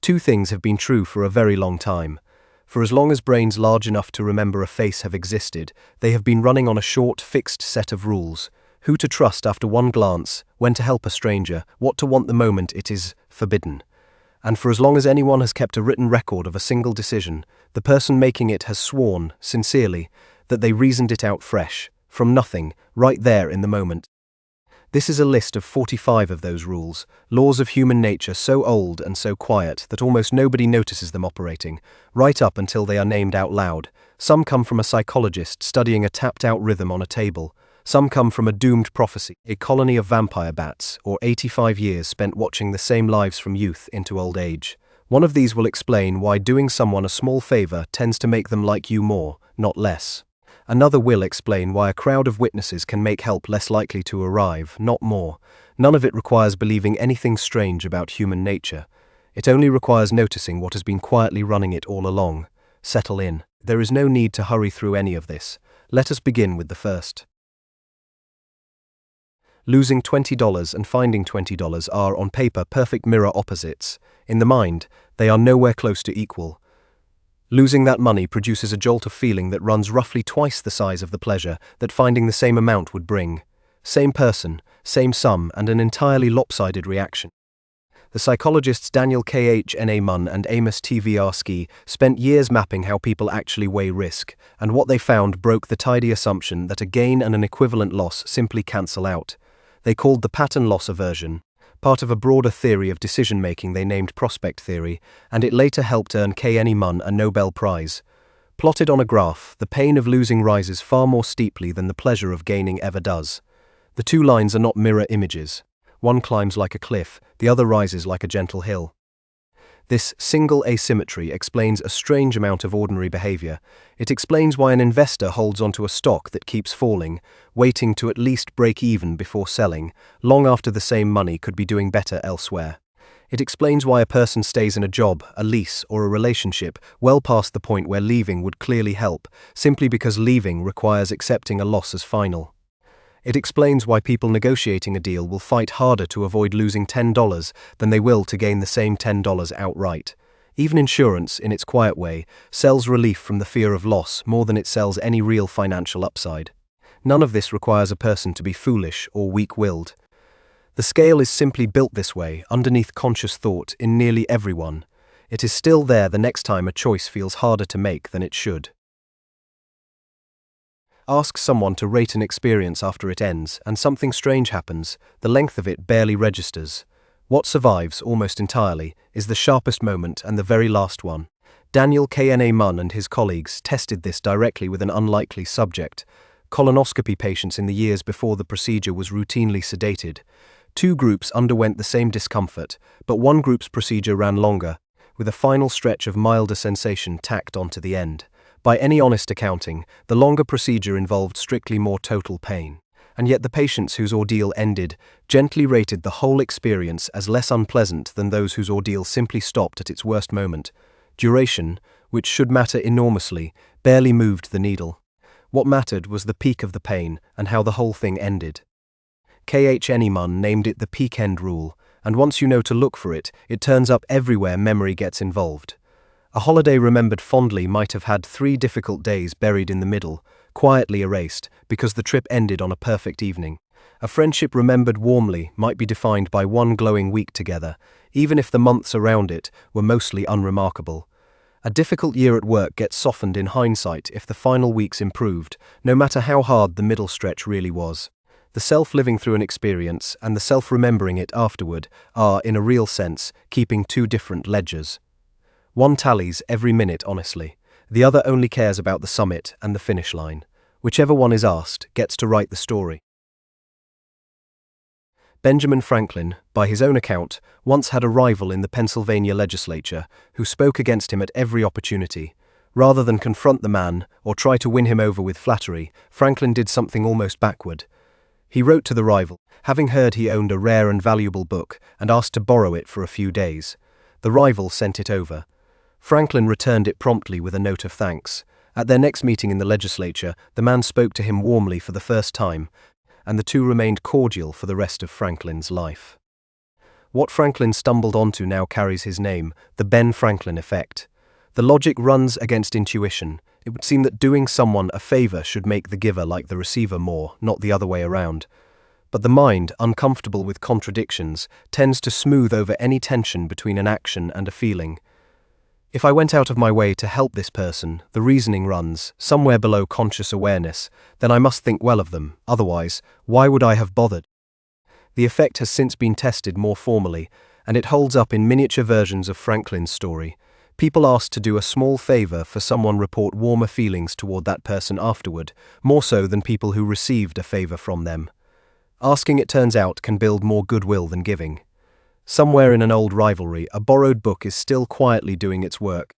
Two things have been true for a very long time. For as long as brains large enough to remember a face have existed, they have been running on a short, fixed set of rules. Who to trust after one glance, when to help a stranger, what to want the moment it is forbidden. And for as long as anyone has kept a written record of a single decision, the person making it has sworn, sincerely, that they reasoned it out fresh, from nothing, right there in the moment. This is a list of 45 of those rules, laws of human nature so old and so quiet that almost nobody notices them operating, right up until they are named out loud. Some come from a psychologist studying a tapped-out rhythm on a table. Some come from a doomed prophecy, a colony of vampire bats, or 85 years spent watching the same lives from youth into old age. One of these will explain why doing someone a small favor tends to make them like you more, not less. Another will explain why a crowd of witnesses can make help less likely to arrive, not more. None of it requires believing anything strange about human nature. It only requires noticing what has been quietly running it all along. Settle in. There is no need to hurry through any of this. Let us begin with the first. Losing $20 and finding $20 are, on paper, perfect mirror opposites. In the mind, they are nowhere close to equal. Losing that money produces a jolt of feeling that runs roughly twice the size of the pleasure that finding the same amount would bring. Same person, same sum, and an entirely lopsided reaction. The psychologists Daniel Kahn Munn and Amos Tversky spent years mapping how people actually weigh risk, and what they found broke the tidy assumption that a gain and an equivalent loss simply cancel out. They called the pattern loss aversion, part of a broader theory of decision-making they named prospect theory, and it later helped earn Kahn Munn a Nobel Prize. Plotted on a graph, the pain of losing rises far more steeply than the pleasure of gaining ever does. The two lines are not mirror images. One climbs like a cliff, the other rises like a gentle hill. This single asymmetry explains a strange amount of ordinary behavior. It explains why an investor holds onto a stock that keeps falling, waiting to at least break even before selling, long after the same money could be doing better elsewhere. It explains why a person stays in a job, a lease, or a relationship well past the point where leaving would clearly help, simply because leaving requires accepting a loss as final. It explains why people negotiating a deal will fight harder to avoid losing $10 than they will to gain the same $10 outright. Even insurance, in its quiet way, sells relief from the fear of loss more than it sells any real financial upside. None of this requires a person to be foolish or weak-willed. The scale is simply built this way, underneath conscious thought, in nearly everyone. It is still there the next time a choice feels harder to make than it should. Ask someone to rate an experience after it ends, and something strange happens. The length of it barely registers. What survives, almost entirely, is the sharpest moment and the very last one. Daniel Kahn Munn and his colleagues tested this directly with an unlikely subject, colonoscopy patients in the years before the procedure was routinely sedated. Two groups underwent the same discomfort, but one group's procedure ran longer, with a final stretch of milder sensation tacked onto the end. By any honest accounting, the longer procedure involved strictly more total pain, and yet the patients whose ordeal ended gently rated the whole experience as less unpleasant than those whose ordeal simply stopped at its worst moment. Duration, which should matter enormously, barely moved the needle. What mattered was the peak of the pain and how the whole thing ended. Kahn Munn named it the peak end rule, and once you know to look for it, it turns up everywhere memory gets involved. A holiday remembered fondly might have had 3 difficult days buried in the middle, quietly erased, because the trip ended on a perfect evening. A friendship remembered warmly might be defined by 1 glowing week together, even if the months around it were mostly unremarkable. A difficult year at work gets softened in hindsight if the final weeks improved, no matter how hard the middle stretch really was. The self living through an experience and the self remembering it afterward are, in a real sense, keeping 2 different ledgers. One tallies every minute honestly, the other only cares about the summit and the finish line. Whichever one is asked gets to write the story. Benjamin Franklin, by his own account, once had a rival in the Pennsylvania legislature who spoke against him at every opportunity. Rather than confront the man or try to win him over with flattery, Franklin did something almost backward. He wrote to the rival, having heard he owned a rare and valuable book, and asked to borrow it for a few days. The rival sent it over. Franklin returned it promptly with a note of thanks. At their next meeting in the legislature, the man spoke to him warmly for the first time, and the two remained cordial for the rest of Franklin's life. What Franklin stumbled onto now carries his name, the Ben Franklin effect. The logic runs against intuition. It would seem that doing someone a favor should make the giver like the receiver more, not the other way around. But the mind, uncomfortable with contradictions, tends to smooth over any tension between an action and a feeling. If I went out of my way to help this person, the reasoning runs, somewhere below conscious awareness, then I must think well of them, otherwise, why would I have bothered? The effect has since been tested more formally, and it holds up in miniature versions of Franklin's story. People asked to do a small favor for someone report warmer feelings toward that person afterward, more so than people who received a favor from them. Asking, it turns out, can build more goodwill than giving. Somewhere in an old rivalry, a borrowed book is still quietly doing its work.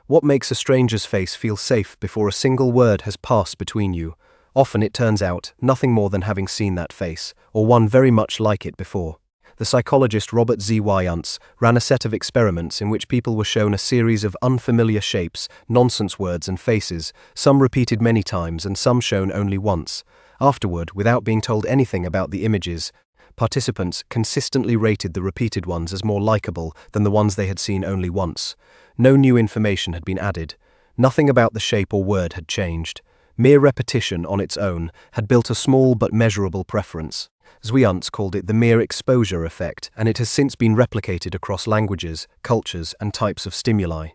What makes a stranger's face feel safe before a single word has passed between you? Often it turns out, nothing more than having seen that face, or one very much like it before. The psychologist Robert Z. Untz ran a set of experiments in which people were shown a series of unfamiliar shapes, nonsense words and faces, some repeated many times and some shown only once. Afterward, without being told anything about the images, participants consistently rated the repeated ones as more likable than the ones they had seen only once. No new information had been added. Nothing about the shape or word had changed. Mere repetition on its own had built a small but measurable preference. Untz called it the mere exposure effect, and it has since been replicated across languages, cultures, and types of stimuli.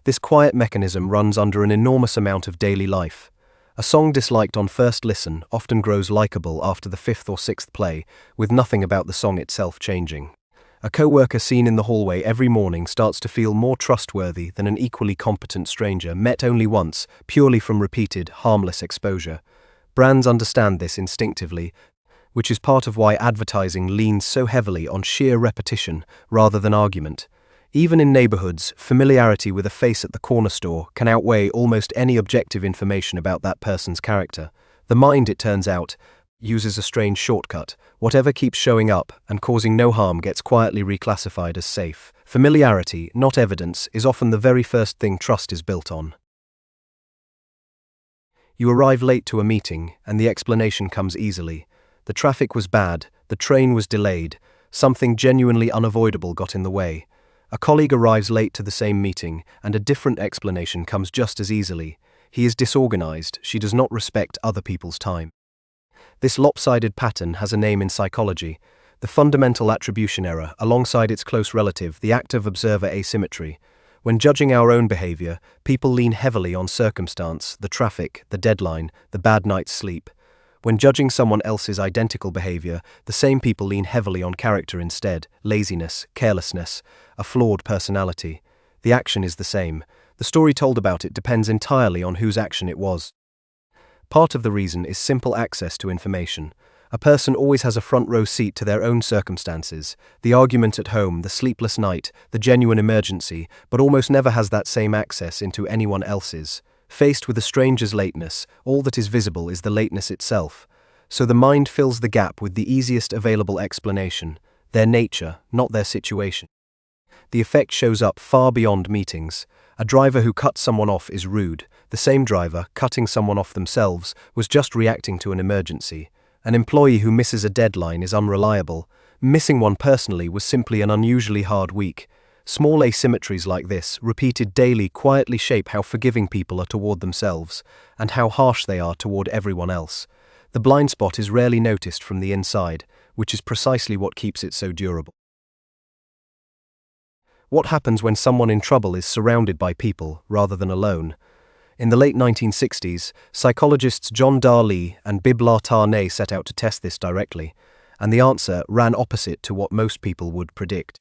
This quiet mechanism runs under an enormous amount of daily life. A song disliked on first listen often grows likable after the fifth or sixth play, with nothing about the song itself changing. A co-worker seen in the hallway every morning starts to feel more trustworthy than an equally competent stranger met only once, purely from repeated, harmless exposure. Brands understand this instinctively, which is part of why advertising leans so heavily on sheer repetition rather than argument. Even in neighborhoods, familiarity with a face at the corner store can outweigh almost any objective information about that person's character. The mind, it turns out, uses a strange shortcut. Whatever keeps showing up and causing no harm gets quietly reclassified as safe. Familiarity, not evidence, is often the very first thing trust is built on. You arrive late to a meeting, and the explanation comes easily. The traffic was bad, the train was delayed, something genuinely unavoidable got in the way. A colleague arrives late to the same meeting, and a different explanation comes just as easily. He is disorganized, she does not respect other people's time. This lopsided pattern has a name in psychology, the fundamental attribution error, alongside its close relative, the active observer asymmetry. When judging our own behavior, people lean heavily on circumstance, the traffic, the deadline, the bad night's sleep. When judging someone else's identical behavior, the same people lean heavily on character instead, laziness, carelessness, a flawed personality. The action is the same. The story told about it depends entirely on whose action it was. Part of the reason is simple access to information. A person always has a front row seat to their own circumstances, the argument at home, the sleepless night, the genuine emergency, but almost never has that same access into anyone else's. Faced with a stranger's lateness, all that is visible is the lateness itself. So the mind fills the gap with the easiest available explanation, their nature, not their situation. The effect shows up far beyond meetings. A driver who cuts someone off is rude. The same driver, cutting someone off themselves, was just reacting to an emergency. An employee who misses a deadline is unreliable. Missing one personally was simply an unusually hard week. Small asymmetries like this, repeated daily, quietly shape how forgiving people are toward themselves, and how harsh they are toward everyone else. The blind spot is rarely noticed from the inside, which is precisely what keeps it so durable. What happens when someone in trouble is surrounded by people, rather than alone? In the late 1960s, psychologists John Darley and Biblar Tarnay set out to test this directly, and the answer ran opposite to what most people would predict.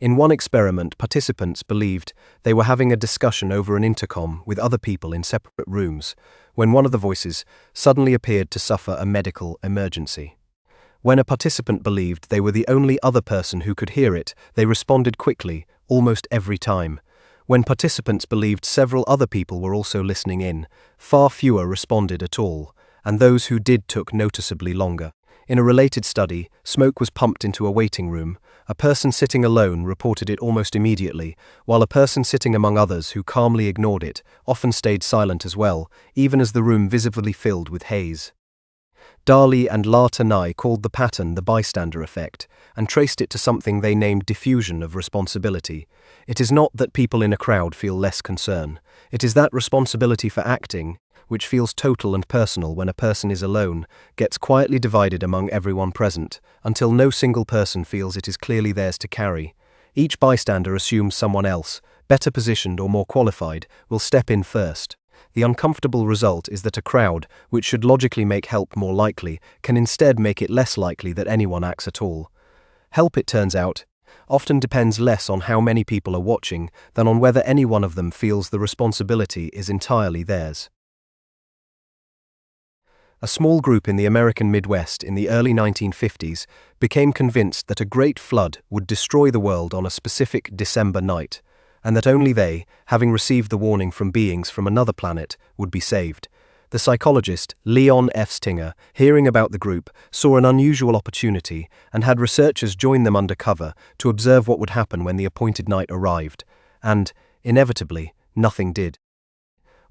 In one experiment, participants believed they were having a discussion over an intercom with other people in separate rooms, when one of the voices suddenly appeared to suffer a medical emergency. When a participant believed they were the only other person who could hear it, they responded quickly, almost every time. When participants believed several other people were also listening in, far fewer responded at all, and those who did took noticeably longer. In a related study, smoke was pumped into a waiting room. A person sitting alone reported it almost immediately, while a person sitting among others who calmly ignored it often stayed silent as well, even as the room visibly filled with haze. Dali and La Tanai called the pattern the bystander effect, and traced it to something they named diffusion of responsibility. It is not that people in a crowd feel less concern. It is that responsibility for acting, which feels total and personal when a person is alone, gets quietly divided among everyone present, until no single person feels it is clearly theirs to carry. Each bystander assumes someone else, better positioned or more qualified, will step in first. The uncomfortable result is that a crowd, which should logically make help more likely, can instead make it less likely that anyone acts at all. Help, it turns out, often depends less on how many people are watching than on whether any one of them feels the responsibility is entirely theirs. A small group in the American Midwest in the early 1950s became convinced that a great flood would destroy the world on a specific December night, and that only they, having received the warning from beings from another planet, would be saved. The psychologist Leon F. Stinger, hearing about the group, saw an unusual opportunity and had researchers join them undercover to observe what would happen when the appointed night arrived. And, inevitably, nothing did.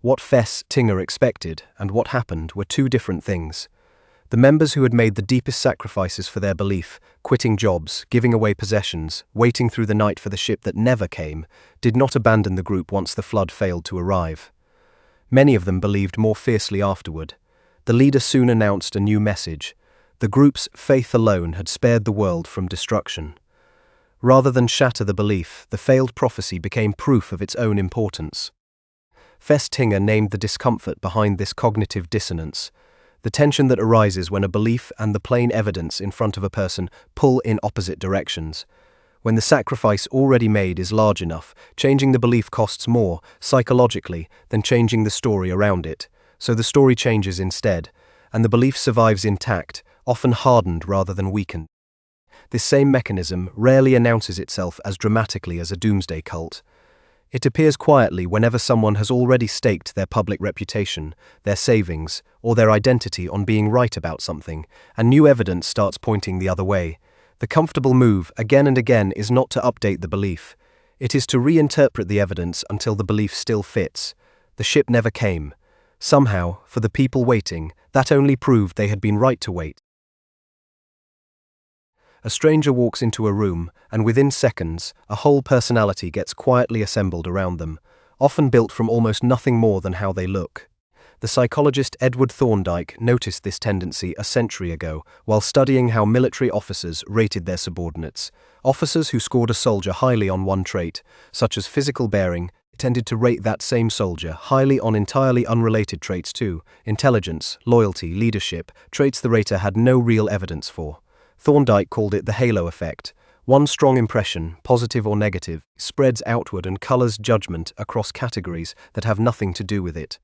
What Fess Stinger expected and what happened were two different things. The members who had made the deepest sacrifices for their belief, quitting jobs, giving away possessions, waiting through the night for the ship that never came, did not abandon the group once the flood failed to arrive. Many of them believed more fiercely afterward. The leader soon announced a new message. The group's faith alone had spared the world from destruction. Rather than shatter the belief, the failed prophecy became proof of its own importance. Fess Stinger named the discomfort behind this cognitive dissonance, the tension that arises when a belief and the plain evidence in front of a person pull in opposite directions. When the sacrifice already made is large enough, changing the belief costs more, psychologically, than changing the story around it, so the story changes instead, and the belief survives intact, often hardened rather than weakened. This same mechanism rarely announces itself as dramatically as a doomsday cult. It appears quietly whenever someone has already staked their public reputation, their savings, or their identity on being right about something, and new evidence starts pointing the other way. The comfortable move, again and again, is not to update the belief. It is to reinterpret the evidence until the belief still fits. The ship never came. Somehow, for the people waiting, that only proved they had been right to wait. A stranger walks into a room, and within seconds, a whole personality gets quietly assembled around them, often built from almost nothing more than how they look. The psychologist Edward Thorndike noticed this tendency a century ago while studying how military officers rated their subordinates. Officers who scored a soldier highly on one trait, such as physical bearing, tended to rate that same soldier highly on entirely unrelated traits too: intelligence, loyalty, leadership, traits the rater had no real evidence for. Thorndike called it the halo effect. One strong impression, positive or negative, spreads outward and colors judgment across categories that have nothing to do with it.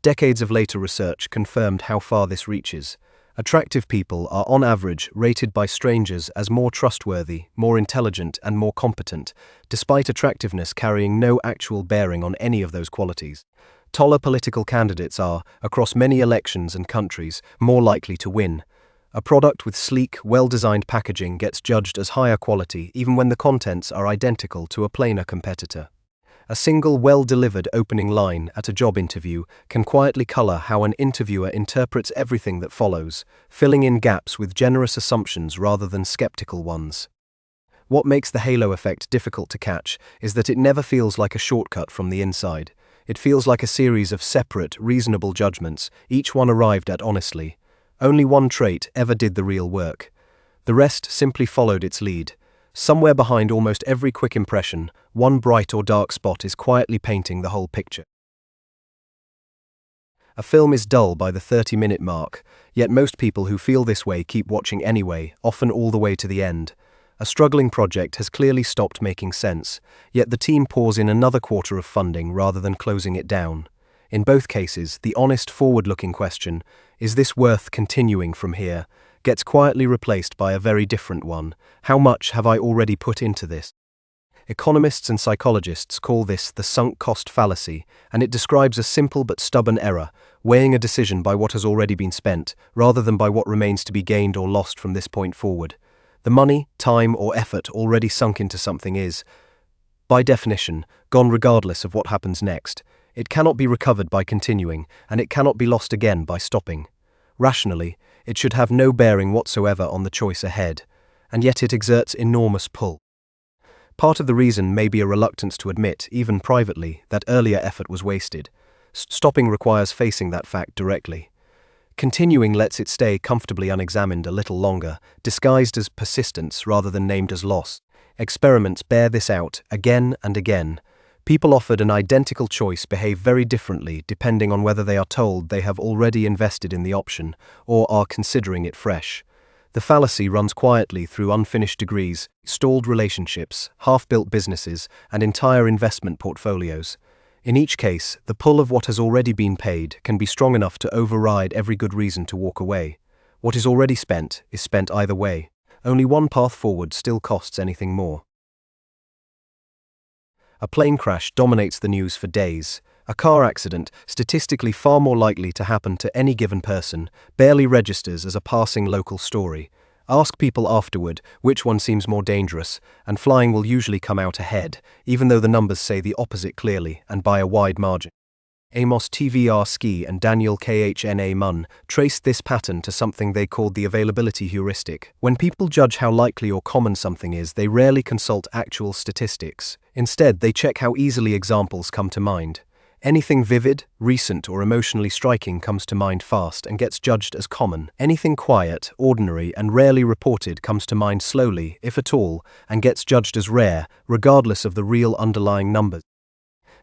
Decades of later research confirmed how far this reaches. Attractive people are on average rated by strangers as more trustworthy, more intelligent, and more competent, despite attractiveness carrying no actual bearing on any of those qualities. Taller political candidates are, across many elections and countries, more likely to win. A product with sleek, well-designed packaging gets judged as higher quality even when the contents are identical to a plainer competitor. A single well-delivered opening line at a job interview can quietly color how an interviewer interprets everything that follows, filling in gaps with generous assumptions rather than skeptical ones. What makes the halo effect difficult to catch is that it never feels like a shortcut from the inside. It feels like a series of separate, reasonable judgments, each one arrived at honestly. Only one trait ever did the real work. The rest simply followed its lead. Somewhere behind almost every quick impression, one bright or dark spot is quietly painting the whole picture. A film is dull by the 30-minute mark, yet most people who feel this way keep watching anyway, often all the way to the end. A struggling project has clearly stopped making sense, yet the team pours in another quarter of funding rather than closing it down. In both cases, the honest, forward-looking question, "Is this worth continuing from here?" gets quietly replaced by a very different one: "How much have I already put into this?" Economists and psychologists call this the sunk cost fallacy, and it describes a simple but stubborn error, weighing a decision by what has already been spent, rather than by what remains to be gained or lost from this point forward. The money, time, or effort already sunk into something is, by definition, gone regardless of what happens next. It cannot be recovered by continuing, and it cannot be lost again by stopping. Rationally, It should have no bearing whatsoever on the choice ahead, and yet it exerts enormous pull. Part of the reason may be a reluctance to admit, even privately, that earlier effort was wasted. Stopping requires facing that fact directly. Continuing lets it stay comfortably unexamined a little longer, disguised as persistence rather than named as loss. Experiments bear this out again and again. People offered an identical choice behave very differently depending on whether they are told they have already invested in the option or are considering it fresh. The fallacy runs quietly through unfinished degrees, stalled relationships, half-built businesses, and entire investment portfolios. In each case, the pull of what has already been paid can be strong enough to override every good reason to walk away. What is already spent is spent either way. Only one path forward still costs anything more. A plane crash dominates the news for days. A car accident, statistically far more likely to happen to any given person, barely registers as a passing local story. Ask people afterward which one seems more dangerous, and flying will usually come out ahead, even though the numbers say the opposite clearly and by a wide margin. Amos Tversky and Daniel Khna Munn traced this pattern to something they called the availability heuristic. When people judge how likely or common something is, they rarely consult actual statistics. Instead, they check how easily examples come to mind. Anything vivid, recent, or emotionally striking comes to mind fast and gets judged as common. Anything quiet, ordinary, and rarely reported comes to mind slowly, if at all, and gets judged as rare, regardless of the real underlying numbers.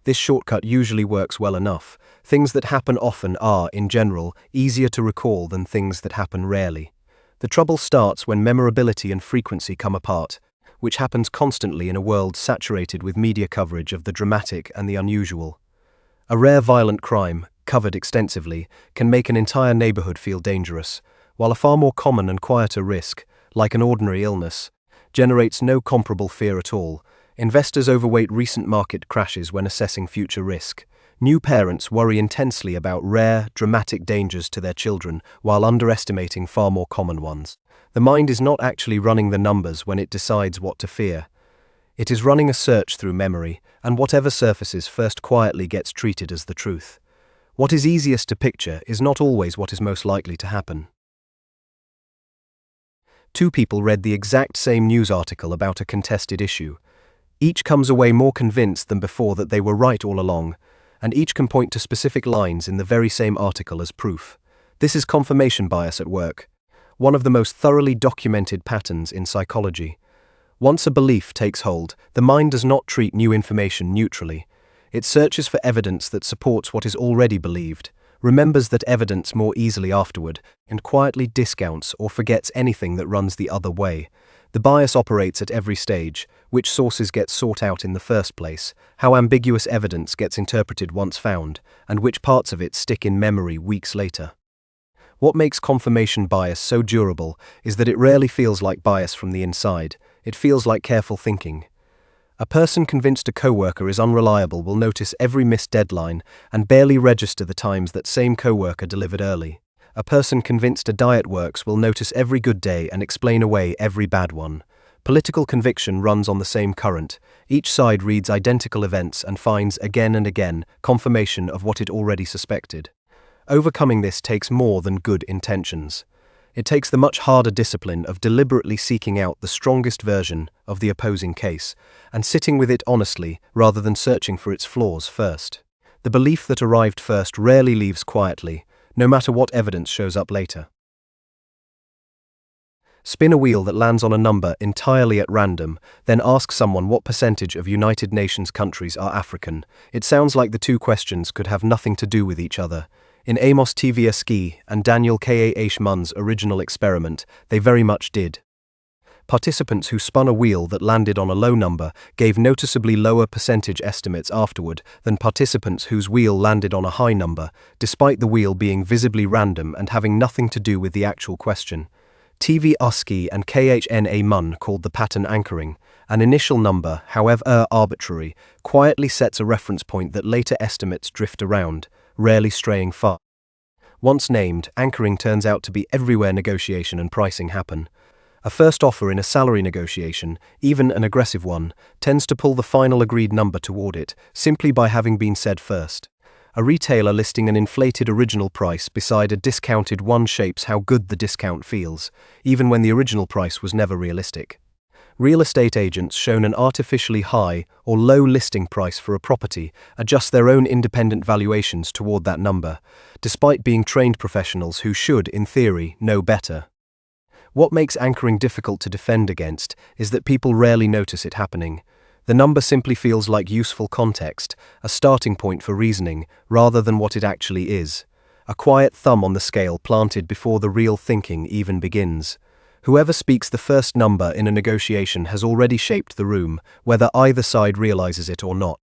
This shortcut usually works well enough. Things that happen often are, in general, easier to recall than things that happen rarely. The trouble starts when memorability and frequency come apart, which happens constantly in a world saturated with media coverage of the dramatic and the unusual. A rare violent crime, covered extensively, can make an entire neighborhood feel dangerous, while a far more common and quieter risk, like an ordinary illness, generates no comparable fear at all. Investors overweight recent market crashes when assessing future risk. New parents worry intensely about rare, dramatic dangers to their children while underestimating far more common ones. The mind is not actually running the numbers when it decides what to fear. It is running a search through memory, and whatever surfaces first quietly gets treated as the truth. What is easiest to picture is not always what is most likely to happen. Two people read the exact same news article about a contested issue. Each comes away more convinced than before that they were right all along, and each can point to specific lines in the very same article as proof. This is confirmation bias at work, one of the most thoroughly documented patterns in psychology. Once a belief takes hold, the mind does not treat new information neutrally. It searches for evidence that supports what is already believed, remembers that evidence more easily afterward, and quietly discounts or forgets anything that runs the other way. The bias operates at every stage: which sources get sought out in the first place, how ambiguous evidence gets interpreted once found, and which parts of it stick in memory weeks later. What makes confirmation bias so durable is that it rarely feels like bias from the inside. It feels like careful thinking. A person convinced a coworker is unreliable will notice every missed deadline and barely register the times that same coworker delivered early. A person convinced a diet works will notice every good day and explain away every bad one. Political conviction runs on the same current. Each side reads identical events and finds again and again confirmation of what it already suspected. Overcoming this takes more than good intentions. It takes the much harder discipline of deliberately seeking out the strongest version of the opposing case and sitting with it honestly rather than searching for its flaws first. The belief that arrived first rarely leaves quietly, no matter what evidence shows up later. Spin a wheel that lands on a number entirely at random, then ask someone what percentage of United Nations countries are African. It sounds like the two questions could have nothing to do with each other. In Amos Tversky and Daniel Khna Munn's original experiment, they very much did. Participants who spun a wheel that landed on a low number gave noticeably lower percentage estimates afterward than participants whose wheel landed on a high number, despite the wheel being visibly random and having nothing to do with the actual question. Tversky and Khna Munn called the pattern anchoring. An initial number, however arbitrary, quietly sets a reference point that later estimates drift around, rarely straying far. Once named, anchoring turns out to be everywhere negotiation and pricing happen. A first offer in a salary negotiation, even an aggressive one, tends to pull the final agreed number toward it, simply by having been said first. A retailer listing an inflated original price beside a discounted one shapes how good the discount feels, even when the original price was never realistic. Real estate agents shown an artificially high or low listing price for a property adjust their own independent valuations toward that number, despite being trained professionals who should, in theory, know better. What makes anchoring difficult to defend against is that people rarely notice it happening. The number simply feels like useful context, a starting point for reasoning, rather than what it actually is. A quiet thumb on the scale planted before the real thinking even begins. Whoever speaks the first number in a negotiation has already shaped the room, whether either side realizes it or not.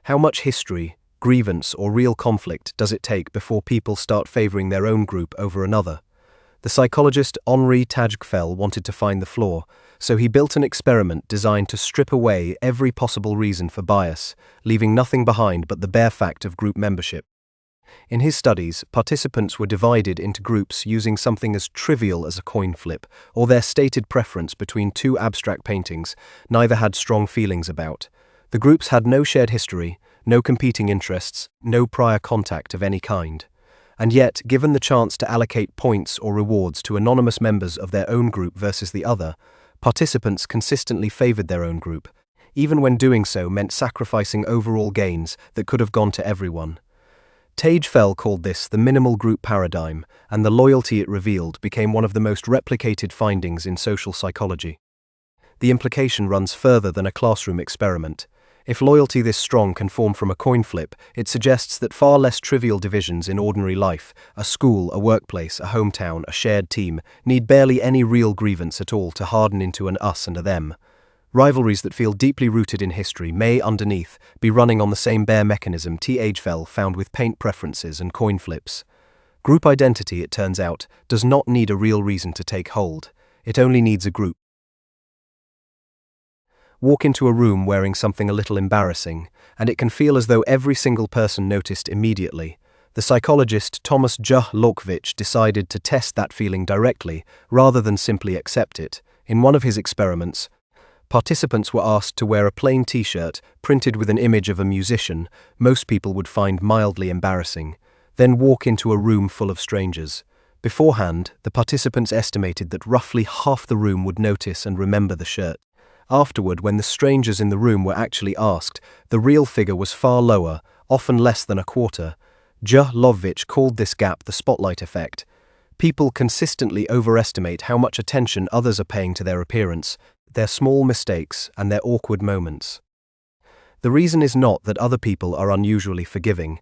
How much history, grievance, or real conflict does it take before people start favoring their own group over another? The psychologist Henri Tajgfel wanted to find the flaw, so he built an experiment designed to strip away every possible reason for bias, leaving nothing behind but the bare fact of group membership. In his studies, participants were divided into groups using something as trivial as a coin flip, or their stated preference between two abstract paintings neither had strong feelings about. The groups had no shared history, no competing interests, no prior contact of any kind. And yet, given the chance to allocate points or rewards to anonymous members of their own group versus the other, participants consistently favored their own group, even when doing so meant sacrificing overall gains that could have gone to everyone. Tajgfel called this the minimal group paradigm, and the loyalty it revealed became one of the most replicated findings in social psychology. The implication runs further than a classroom experiment. If loyalty this strong can form from a coin flip, it suggests that far less trivial divisions in ordinary life, a school, a workplace, a hometown, a shared team, need barely any real grievance at all to harden into an us and a them. Rivalries that feel deeply rooted in history may, underneath, be running on the same bare mechanism Tajgfel found with paint preferences and coin flips. Group identity, it turns out, does not need a real reason to take hold. It only needs a group. Walk into a room wearing something a little embarrassing, and it can feel as though every single person noticed immediately. The psychologist Thomas J. Lorkovich decided to test that feeling directly, rather than simply accept it. In one of his experiments, participants were asked to wear a plain t-shirt printed with an image of a musician most people would find mildly embarrassing, then walk into a room full of strangers. Beforehand, the participants estimated that roughly half the room would notice and remember the shirt. Afterward, when the strangers in the room were actually asked, the real figure was far lower, often less than a quarter. J. Lorkovich called this gap the spotlight effect. People consistently overestimate how much attention others are paying to their appearance, their small mistakes, and their awkward moments. The reason is not that other people are unusually forgiving.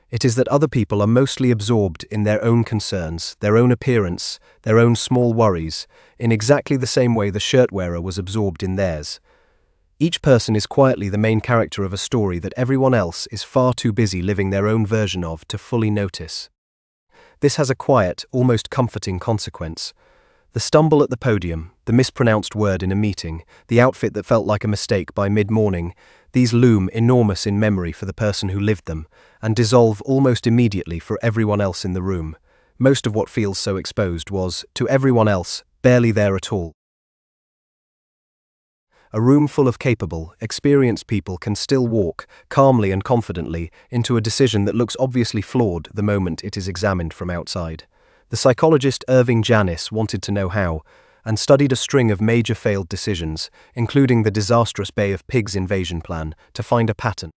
It is that other people are mostly absorbed in their own concerns, their own appearance, their own small worries, in exactly the same way the shirt wearer was absorbed in theirs. Each person is quietly the main character of a story that everyone else is far too busy living their own version of to fully notice. This has a quiet, almost comforting consequence. The stumble at the podium, the mispronounced word in a meeting, the outfit that felt like a mistake by mid-morning, these loom enormous in memory for the person who lived them, and dissolve almost immediately for everyone else in the room. Most of what feels so exposed was, to everyone else, barely there at all. A room full of capable, experienced people can still walk, calmly and confidently, into a decision that looks obviously flawed the moment it is examined from outside. The psychologist Irving Janis wanted to know how, and studied a string of major failed decisions, including the disastrous Bay of Pigs invasion plan, to find a pattern.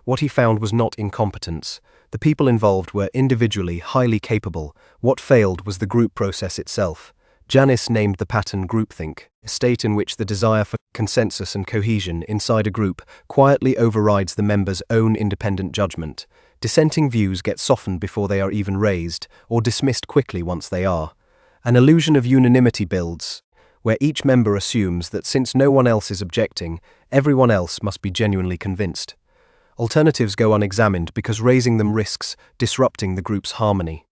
What he found was not incompetence. The people involved were individually highly capable. What failed was the group process itself. Janis named the pattern groupthink, a state in which the desire for consensus and cohesion inside a group quietly overrides the members' own independent judgment. Dissenting views get softened before they are even raised, or dismissed quickly once they are. An illusion of unanimity builds, where each member assumes that since no one else is objecting, everyone else must be genuinely convinced. Alternatives go unexamined because raising them risks disrupting the group's harmony.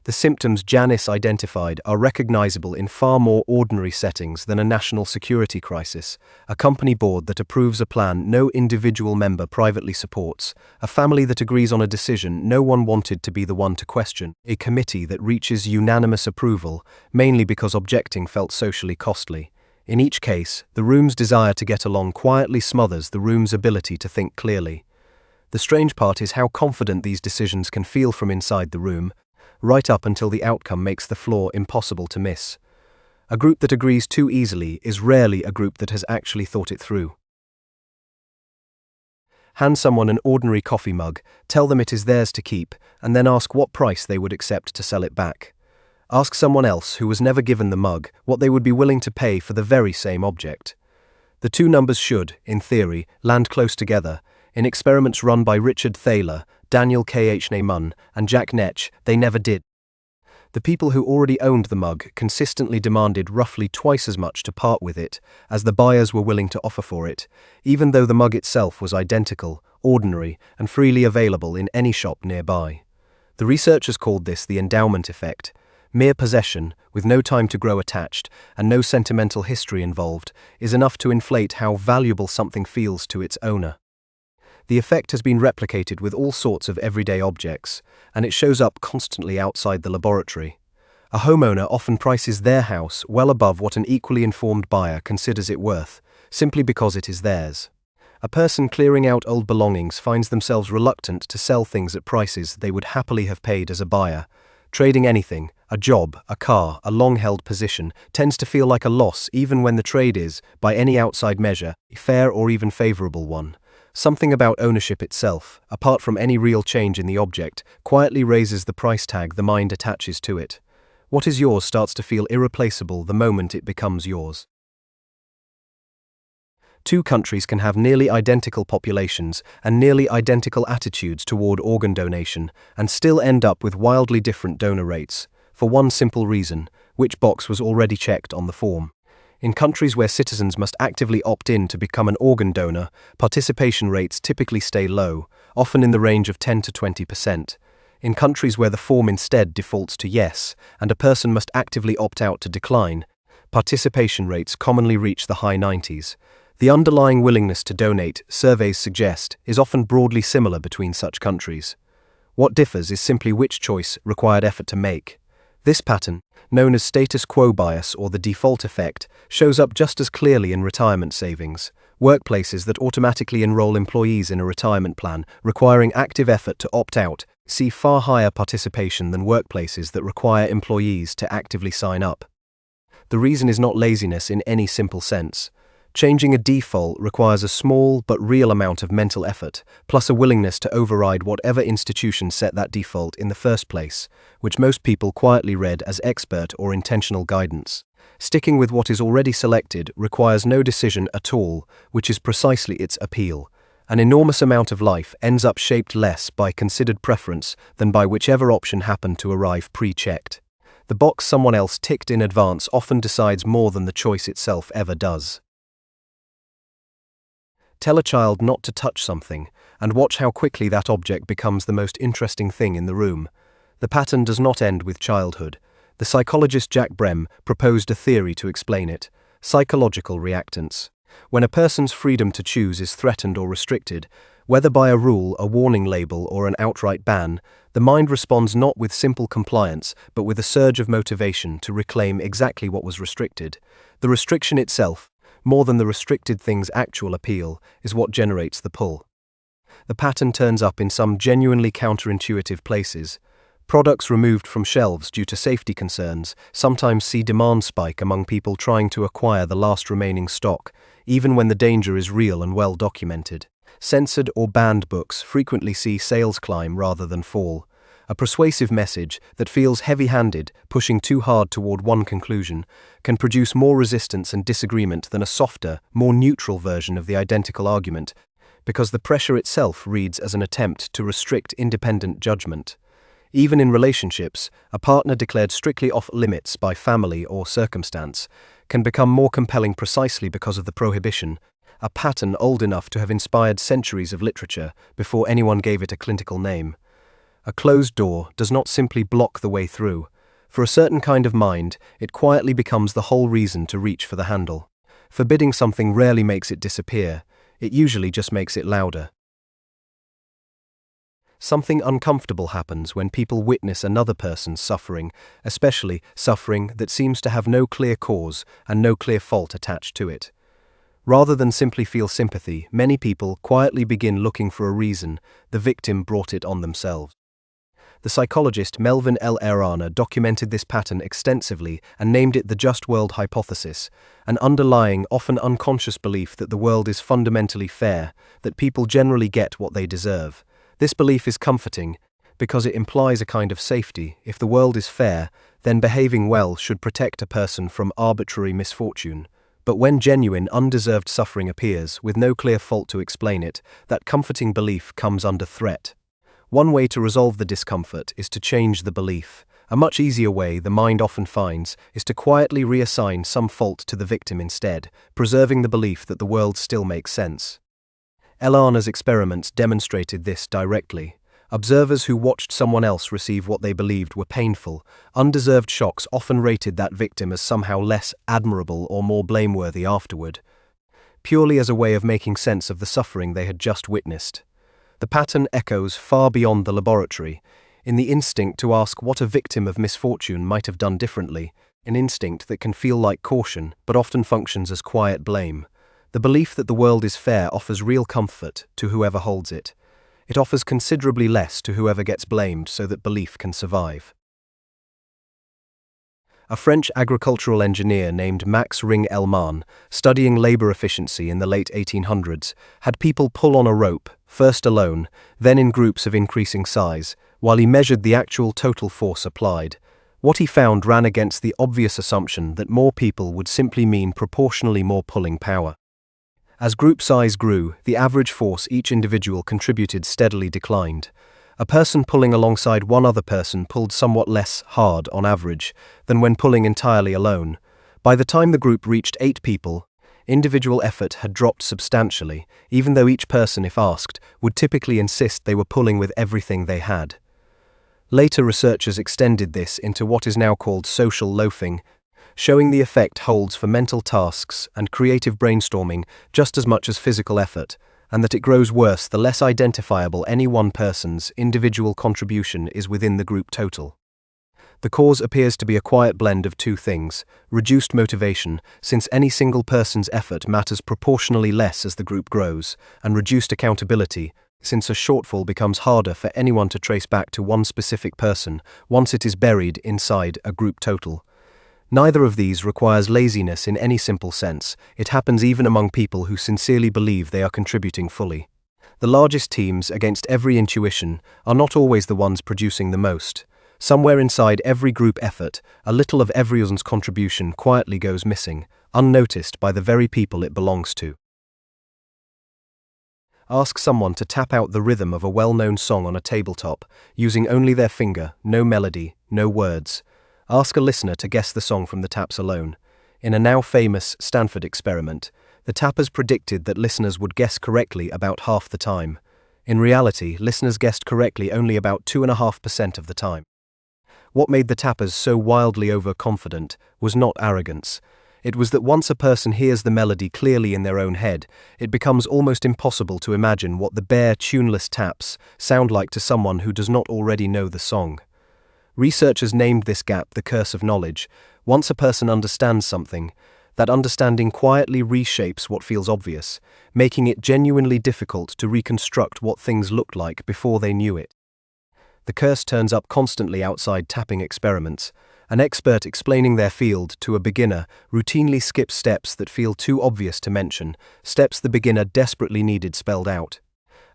The symptoms Janis identified are recognizable in far more ordinary settings than a national security crisis, a company board that approves a plan no individual member privately supports, a family that agrees on a decision no one wanted to be the one to question, a committee that reaches unanimous approval, mainly because objecting felt socially costly. In each case, the room's desire to get along quietly smothers the room's ability to think clearly. The strange part is how confident these decisions can feel from inside the room, right up until the outcome makes the flaw impossible to miss. A group that agrees too easily is rarely a group that has actually thought it through. Hand someone an ordinary coffee mug, tell them it is theirs to keep, and then ask what price they would accept to sell it back. Ask someone else who was never given the mug what they would be willing to pay for the very same object. The two numbers should, in theory, land close together. In experiments run by Richard Thaler, Daniel K.H. Neyman, and Jack Netsch, they never did. The people who already owned the mug consistently demanded roughly twice as much to part with it as the buyers were willing to offer for it, even though the mug itself was identical, ordinary, and freely available in any shop nearby. The researchers called this the endowment effect. Mere possession, with no time to grow attached and no sentimental history involved, is enough to inflate how valuable something feels to its owner. The effect has been replicated with all sorts of everyday objects, and it shows up constantly outside the laboratory. A homeowner often prices their house well above what an equally informed buyer considers it worth, simply because it is theirs. A person clearing out old belongings finds themselves reluctant to sell things at prices they would happily have paid as a buyer. Trading anything, a job, a car, a long-held position, tends to feel like a loss even when the trade is, by any outside measure, a fair or even favorable one. Something about ownership itself, apart from any real change in the object, quietly raises the price tag the mind attaches to it. What is yours starts to feel irreplaceable the moment it becomes yours. Two countries can have nearly identical populations and nearly identical attitudes toward organ donation and still end up with wildly different donor rates, for one simple reason: which box was already checked on the form. In countries where citizens must actively opt in to become an organ donor, participation rates typically stay low, often in the range of 10 to 20%. In countries where the form instead defaults to yes, and a person must actively opt out to decline, participation rates commonly reach the high 90s. The underlying willingness to donate, surveys suggest, is often broadly similar between such countries. What differs is simply which choice required effort to make. This pattern, known as status quo bias or the default effect, shows up just as clearly in retirement savings. Workplaces that automatically enroll employees in a retirement plan requiring active effort to opt out see far higher participation than workplaces that require employees to actively sign up. The reason is not laziness in any simple sense. Changing a default requires a small but real amount of mental effort, plus a willingness to override whatever institution set that default in the first place, which most people quietly read as expert or intentional guidance. Sticking with what is already selected requires no decision at all, which is precisely its appeal. An enormous amount of life ends up shaped less by considered preference than by whichever option happened to arrive pre-checked. The box someone else ticked in advance often decides more than the choice itself ever does. Tell a child not to touch something, and watch how quickly that object becomes the most interesting thing in the room. The pattern does not end with childhood. The psychologist Jack Brem proposed a theory to explain it: psychological reactance. When a person's freedom to choose is threatened or restricted, whether by a rule, a warning label, or an outright ban, the mind responds not with simple compliance, but with a surge of motivation to reclaim exactly what was restricted. The restriction itself, more than the restricted thing's actual appeal, is what generates the pull. The pattern turns up in some genuinely counterintuitive places. Products removed from shelves due to safety concerns sometimes see demand spike among people trying to acquire the last remaining stock, even when the danger is real and well documented. Censored or banned books frequently see sales climb rather than fall. A persuasive message that feels heavy-handed, pushing too hard toward one conclusion, can produce more resistance and disagreement than a softer, more neutral version of the identical argument, because the pressure itself reads as an attempt to restrict independent judgment. Even in relationships, a partner declared strictly off-limits by family or circumstance can become more compelling precisely because of the prohibition, a pattern old enough to have inspired centuries of literature before anyone gave it a clinical name. A closed door does not simply block the way through. For a certain kind of mind, it quietly becomes the whole reason to reach for the handle. Forbidding something rarely makes it disappear, it usually just makes it louder. Something uncomfortable happens when people witness another person's suffering, especially suffering that seems to have no clear cause and no clear fault attached to it. Rather than simply feel sympathy, many people quietly begin looking for a reason the victim brought it on themselves. The psychologist Melvin L. Arana documented this pattern extensively and named it the just world hypothesis, an underlying, often unconscious belief that the world is fundamentally fair, that people generally get what they deserve. This belief is comforting because it implies a kind of safety. If the world is fair, then behaving well should protect a person from arbitrary misfortune. But when genuine, undeserved suffering appears, with no clear fault to explain it, that comforting belief comes under threat. One way to resolve the discomfort is to change the belief. A much easier way the mind often finds is to quietly reassign some fault to the victim instead, preserving the belief that the world still makes sense. Elana's experiments demonstrated this directly. Observers who watched someone else receive what they believed were painful, undeserved shocks often rated that victim as somehow less admirable or more blameworthy afterward, purely as a way of making sense of the suffering they had just witnessed. The pattern echoes far beyond the laboratory, in the instinct to ask what a victim of misfortune might have done differently, an instinct that can feel like caution but often functions as quiet blame. The belief that the world is fair offers real comfort to whoever holds it. It offers considerably less to whoever gets blamed so that belief can survive. A French agricultural engineer named Max Ring-Elman, studying labor efficiency in the late 1800s, had people pull on a rope, first alone, then in groups of increasing size, while he measured the actual total force applied. What he found ran against the obvious assumption that more people would simply mean proportionally more pulling power. As group size grew, the average force each individual contributed steadily declined. A person pulling alongside one other person pulled somewhat less hard on average than when pulling entirely alone. By the time the group reached 8 people, individual effort had dropped substantially, even though each person, if asked, would typically insist they were pulling with everything they had. Later researchers extended this into what is now called social loafing, showing the effect holds for mental tasks and creative brainstorming just as much as physical effort, and that it grows worse the less identifiable any one person's individual contribution is within the group total. The cause appears to be a quiet blend of two things: reduced motivation, since any single person's effort matters proportionally less as the group grows, and reduced accountability, since a shortfall becomes harder for anyone to trace back to one specific person once it is buried inside a group total. Neither of these requires laziness in any simple sense. It happens even among people who sincerely believe they are contributing fully. The largest teams, against every intuition, are not always the ones producing the most. Somewhere inside every group effort, a little of everyone's contribution quietly goes missing, unnoticed by the very people it belongs to. Ask someone to tap out the rhythm of a well-known song on a tabletop, using only their finger, no melody, no words. Ask a listener to guess the song from the taps alone. In a now famous Stanford experiment, the tappers predicted that listeners would guess correctly about half the time. In reality, listeners guessed correctly only about 2.5% of the time. What made the tappers so wildly overconfident was not arrogance. It was that once a person hears the melody clearly in their own head, it becomes almost impossible to imagine what the bare, tuneless taps sound like to someone who does not already know the song. Researchers named this gap the curse of knowledge. Once a person understands something, that understanding quietly reshapes what feels obvious, making it genuinely difficult to reconstruct what things looked like before they knew it. The curse turns up constantly outside tapping experiments. An expert explaining their field to a beginner routinely skips steps that feel too obvious to mention, steps the beginner desperately needed spelled out.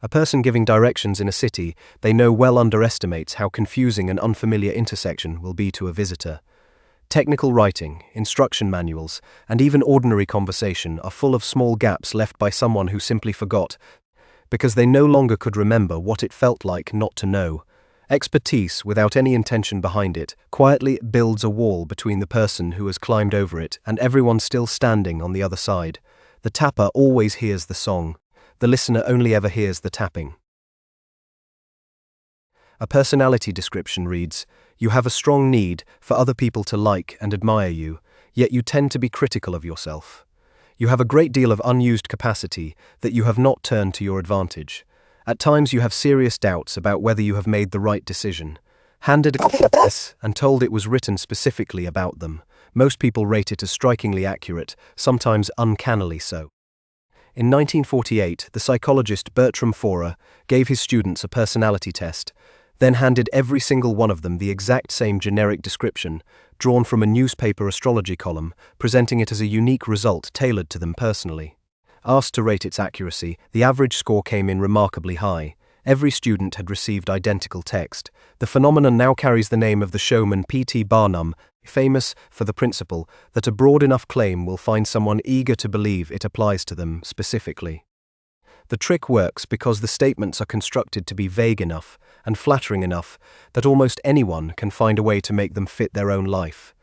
A person giving directions in a city they know well underestimates how confusing an unfamiliar intersection will be to a visitor. Technical writing, instruction manuals, and even ordinary conversation are full of small gaps left by someone who simply forgot, because they no longer could remember what it felt like not to know. Expertise, without any intention behind it, quietly builds a wall between the person who has climbed over it and everyone still standing on the other side. The tapper always hears the song. The listener only ever hears the tapping. A personality description reads, "You have a strong need for other people to like and admire you, yet you tend to be critical of yourself. You have a great deal of unused capacity that you have not turned to your advantage. At times you have serious doubts about whether you have made the right decision. Handed a test and told it was written specifically about them, most people rate it as strikingly accurate, sometimes uncannily so. In 1948, the psychologist Bertram Forer gave his students a personality test, then handed every single one of them the exact same generic description, drawn from a newspaper astrology column, presenting it as a unique result tailored to them personally. Asked to rate its accuracy, the average score came in remarkably high. Every student had received identical text. The phenomenon now carries the name of the showman P.T. Barnum, famous for the principle that a broad enough claim will find someone eager to believe it applies to them specifically. The trick works because the statements are constructed to be vague enough and flattering enough that almost anyone can find a way to make them fit their own life.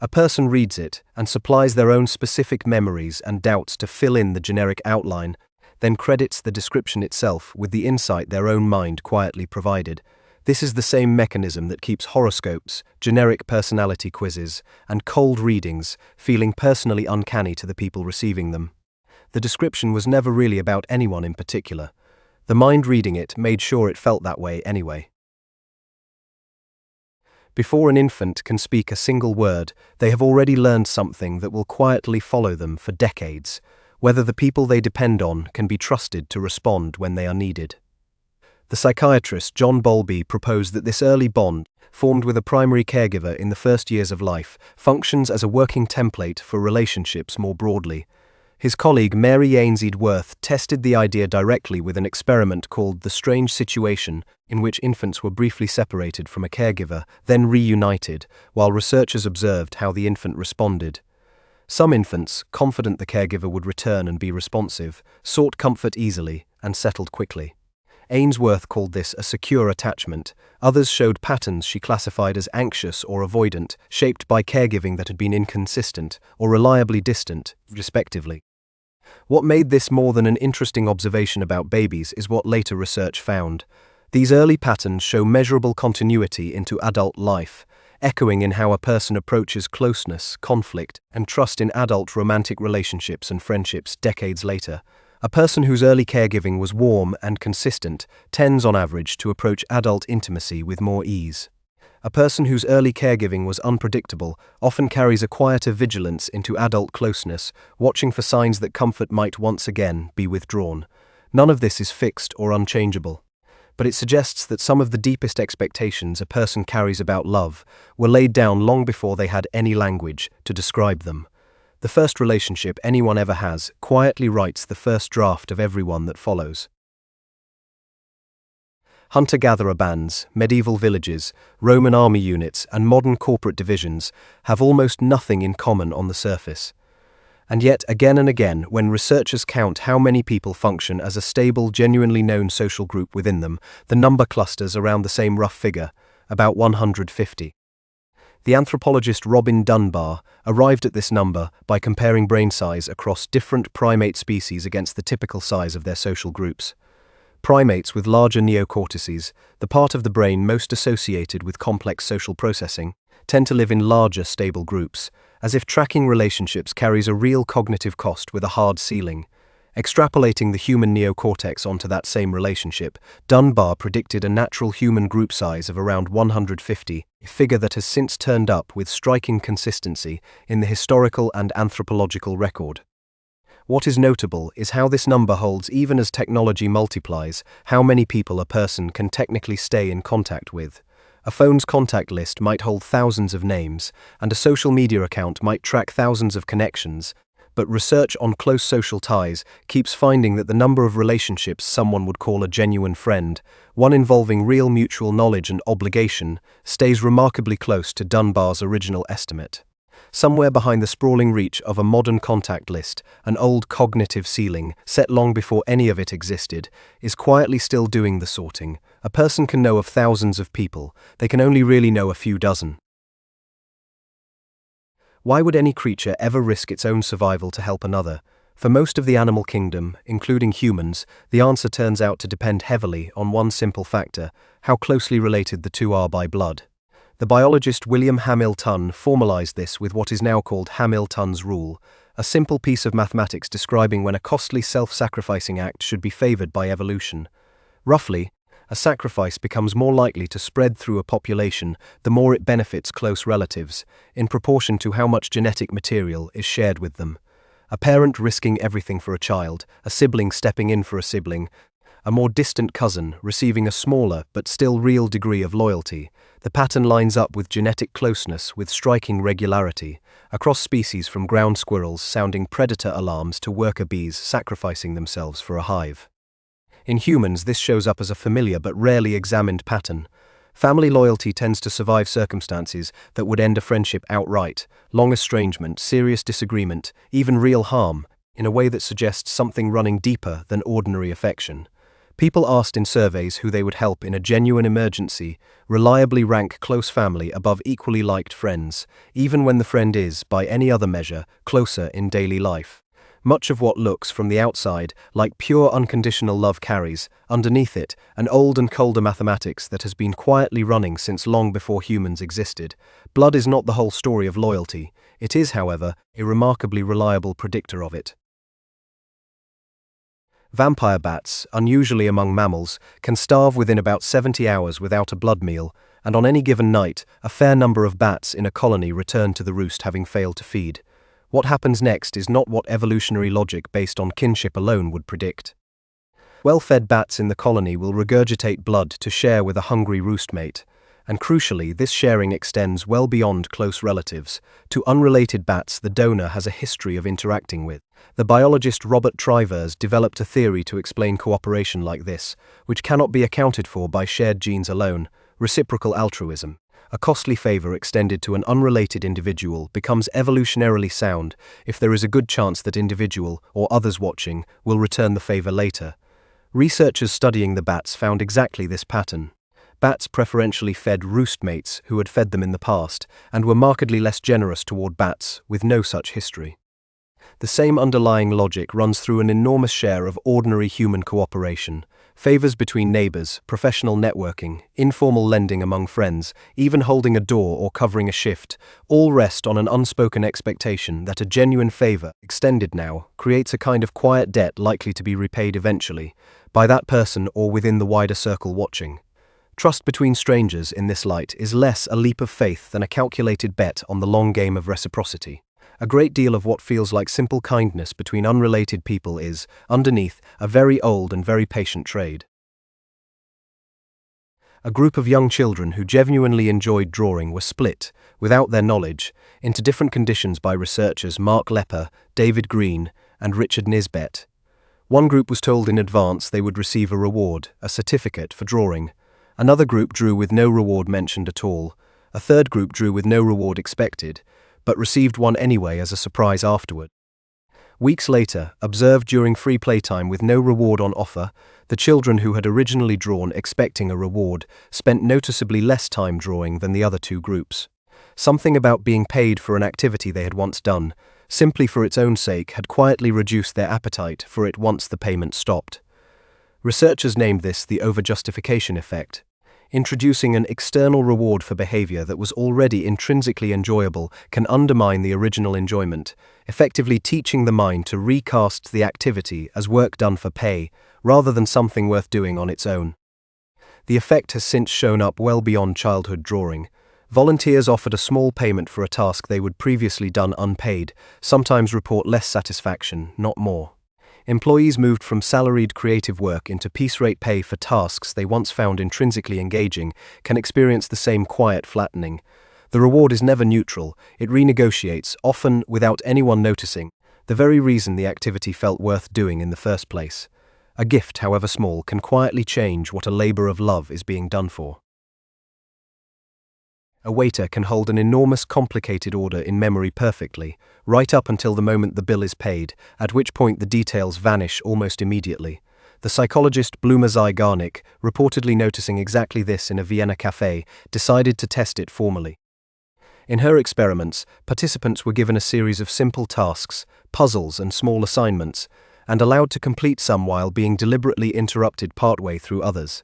A person reads it and supplies their own specific memories and doubts to fill in the generic outline, then credits the description itself with the insight their own mind quietly provided. This is the same mechanism that keeps horoscopes, generic personality quizzes, and cold readings feeling personally uncanny to the people receiving them. The description was never really about anyone in particular. The mind reading it made sure it felt that way anyway. Before an infant can speak a single word, they have already learned something that will quietly follow them for decades, whether the people they depend on can be trusted to respond when they are needed. The psychiatrist John Bowlby proposed that this early bond, formed with a primary caregiver in the first years of life, functions as a working template for relationships more broadly. His colleague Mary Ainslie Worth tested the idea directly with an experiment called The Strange Situation, in which infants were briefly separated from a caregiver, then reunited, while researchers observed how the infant responded. Some infants, confident the caregiver would return and be responsive, sought comfort easily and settled quickly. Ainsworth called this a secure attachment. Others showed patterns she classified as anxious or avoidant, shaped by caregiving that had been inconsistent or reliably distant, respectively. What made this more than an interesting observation about babies is what later research found. These early patterns show measurable continuity into adult life, echoing in how a person approaches closeness, conflict, and trust in adult romantic relationships and friendships decades later. A person whose early caregiving was warm and consistent tends on average to approach adult intimacy with more ease. A person whose early caregiving was unpredictable often carries a quieter vigilance into adult closeness, watching for signs that comfort might once again be withdrawn. None of this is fixed or unchangeable, but it suggests that some of the deepest expectations a person carries about love were laid down long before they had any language to describe them. The first relationship anyone ever has quietly writes the first draft of everyone that follows. Hunter-gatherer bands, medieval villages, Roman army units, and modern corporate divisions have almost nothing in common on the surface. And yet, again and again, when researchers count how many people function as a stable, genuinely known social group within them, the number clusters around the same rough figure, about 150. The anthropologist Robin Dunbar arrived at this number by comparing brain size across different primate species against the typical size of their social groups. Primates with larger neocortices, the part of the brain most associated with complex social processing, tend to live in larger, stable groups, as if tracking relationships carries a real cognitive cost with a hard ceiling. Extrapolating the human neocortex onto that same relationship, Dunbar predicted a natural human group size of around 150, a figure that has since turned up with striking consistency in the historical and anthropological record. What is notable is how this number holds even as technology multiplies, how many people a person can technically stay in contact with. A phone's contact list might hold thousands of names, and a social media account might track thousands of connections, but research on close social ties keeps finding that the number of relationships someone would call a genuine friend, one involving real mutual knowledge and obligation, stays remarkably close to Dunbar's original estimate. Somewhere behind the sprawling reach of a modern contact list, an old cognitive ceiling, set long before any of it existed, is quietly still doing the sorting. A person can know of thousands of people, they can only really know a few dozen. Why would any creature ever risk its own survival to help another? For most of the animal kingdom, including humans, the answer turns out to depend heavily on one simple factor: how closely related the two are by blood. The biologist William Hamilton formalized this with what is now called Hamilton's rule, a simple piece of mathematics describing when a costly self-sacrificing act should be favored by evolution. Roughly, a sacrifice becomes more likely to spread through a population the more it benefits close relatives, in proportion to how much genetic material is shared with them. A parent risking everything for a child, a sibling stepping in for a sibling, a more distant cousin receiving a smaller but still real degree of loyalty. The pattern lines up with genetic closeness with striking regularity, across species from ground squirrels sounding predator alarms to worker bees sacrificing themselves for a hive. In humans, this shows up as a familiar but rarely examined pattern. Family loyalty tends to survive circumstances that would end a friendship outright, long estrangement, serious disagreement, even real harm, in a way that suggests something running deeper than ordinary affection. People asked in surveys who they would help in a genuine emergency reliably rank close family above equally liked friends, even when the friend is, by any other measure, closer in daily life. Much of what looks from the outside like pure unconditional love carries, underneath it, an old and colder mathematics that has been quietly running since long before humans existed. Blood is not the whole story of loyalty. It is, however, a remarkably reliable predictor of it. Vampire bats, unusually among mammals, can starve within about 70 hours without a blood meal, and on any given night, a fair number of bats in a colony return to the roost having failed to feed. What happens next is not what evolutionary logic based on kinship alone would predict. Well-fed bats in the colony will regurgitate blood to share with a hungry roostmate, and crucially, this sharing extends well beyond close relatives, to unrelated bats the donor has a history of interacting with. The biologist Robert Trivers developed a theory to explain cooperation like this, which cannot be accounted for by shared genes alone: reciprocal altruism. A costly favor extended to an unrelated individual becomes evolutionarily sound if there is a good chance that individual, or others watching, will return the favor later. Researchers studying the bats found exactly this pattern. Bats preferentially fed roostmates who had fed them in the past, and were markedly less generous toward bats with no such history. The same underlying logic runs through an enormous share of ordinary human cooperation. Favors between neighbors, professional networking, informal lending among friends, even holding a door or covering a shift, all rest on an unspoken expectation that a genuine favor, extended now, creates a kind of quiet debt likely to be repaid eventually, by that person or within the wider circle watching. Trust between strangers in this light is less a leap of faith than a calculated bet on the long game of reciprocity. A great deal of what feels like simple kindness between unrelated people is, underneath, a very old and very patient trade. A group of young children who genuinely enjoyed drawing were split, without their knowledge, into different conditions by researchers Mark Lepper, David Green, and Richard Nisbet. One group was told in advance they would receive a reward, a certificate for drawing. Another group drew with no reward mentioned at all. A third group drew with no reward expected, but received one anyway as a surprise afterward. Weeks later, observed during free playtime with no reward on offer, the children who had originally drawn expecting a reward spent noticeably less time drawing than the other two groups. Something about being paid for an activity they had once done, simply for its own sake, had quietly reduced their appetite for it once the payment stopped. Researchers named this the overjustification effect. Introducing an external reward for behavior that was already intrinsically enjoyable can undermine the original enjoyment, effectively teaching the mind to recast the activity as work done for pay, rather than something worth doing on its own. The effect has since shown up well beyond childhood drawing. Volunteers offered a small payment for a task they would previously done unpaid, sometimes report less satisfaction, not more. Employees moved from salaried creative work into piece-rate pay for tasks they once found intrinsically engaging can experience the same quiet flattening. The reward is never neutral, it renegotiates, often without anyone noticing, the very reason the activity felt worth doing in the first place. A gift, however small, can quietly change what a labor of love is being done for. A waiter can hold an enormous complicated order in memory perfectly, right up until the moment the bill is paid, at which point the details vanish almost immediately. The psychologist Bluma Zygarnik, reportedly noticing exactly this in a Vienna cafe, decided to test it formally. In her experiments, participants were given a series of simple tasks, puzzles and small assignments, and allowed to complete some while being deliberately interrupted partway through others.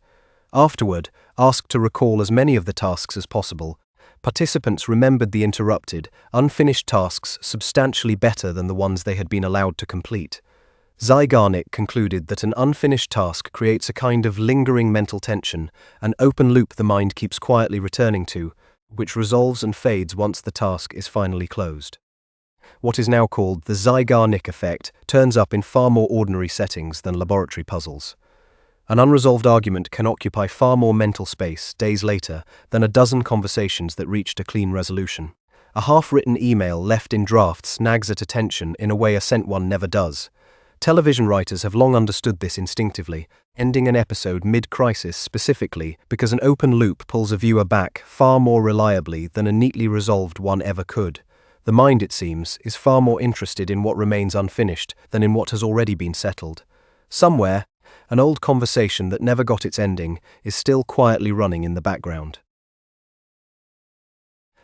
Afterward, asked to recall as many of the tasks as possible, participants remembered the interrupted, unfinished tasks substantially better than the ones they had been allowed to complete. Zygarnik concluded that an unfinished task creates a kind of lingering mental tension, an open loop the mind keeps quietly returning to, which resolves and fades once the task is finally closed. What is now called the Zeigarnik effect turns up in far more ordinary settings than laboratory puzzles. An unresolved argument can occupy far more mental space days later than a dozen conversations that reached a clean resolution. A half-written email left in drafts nags at attention in a way a sent one never does. Television writers have long understood this instinctively, ending an episode mid-crisis specifically because an open loop pulls a viewer back far more reliably than a neatly resolved one ever could. The mind, it seems, is far more interested in what remains unfinished than in what has already been settled. Somewhere, an old conversation that never got its ending is still quietly running in the background.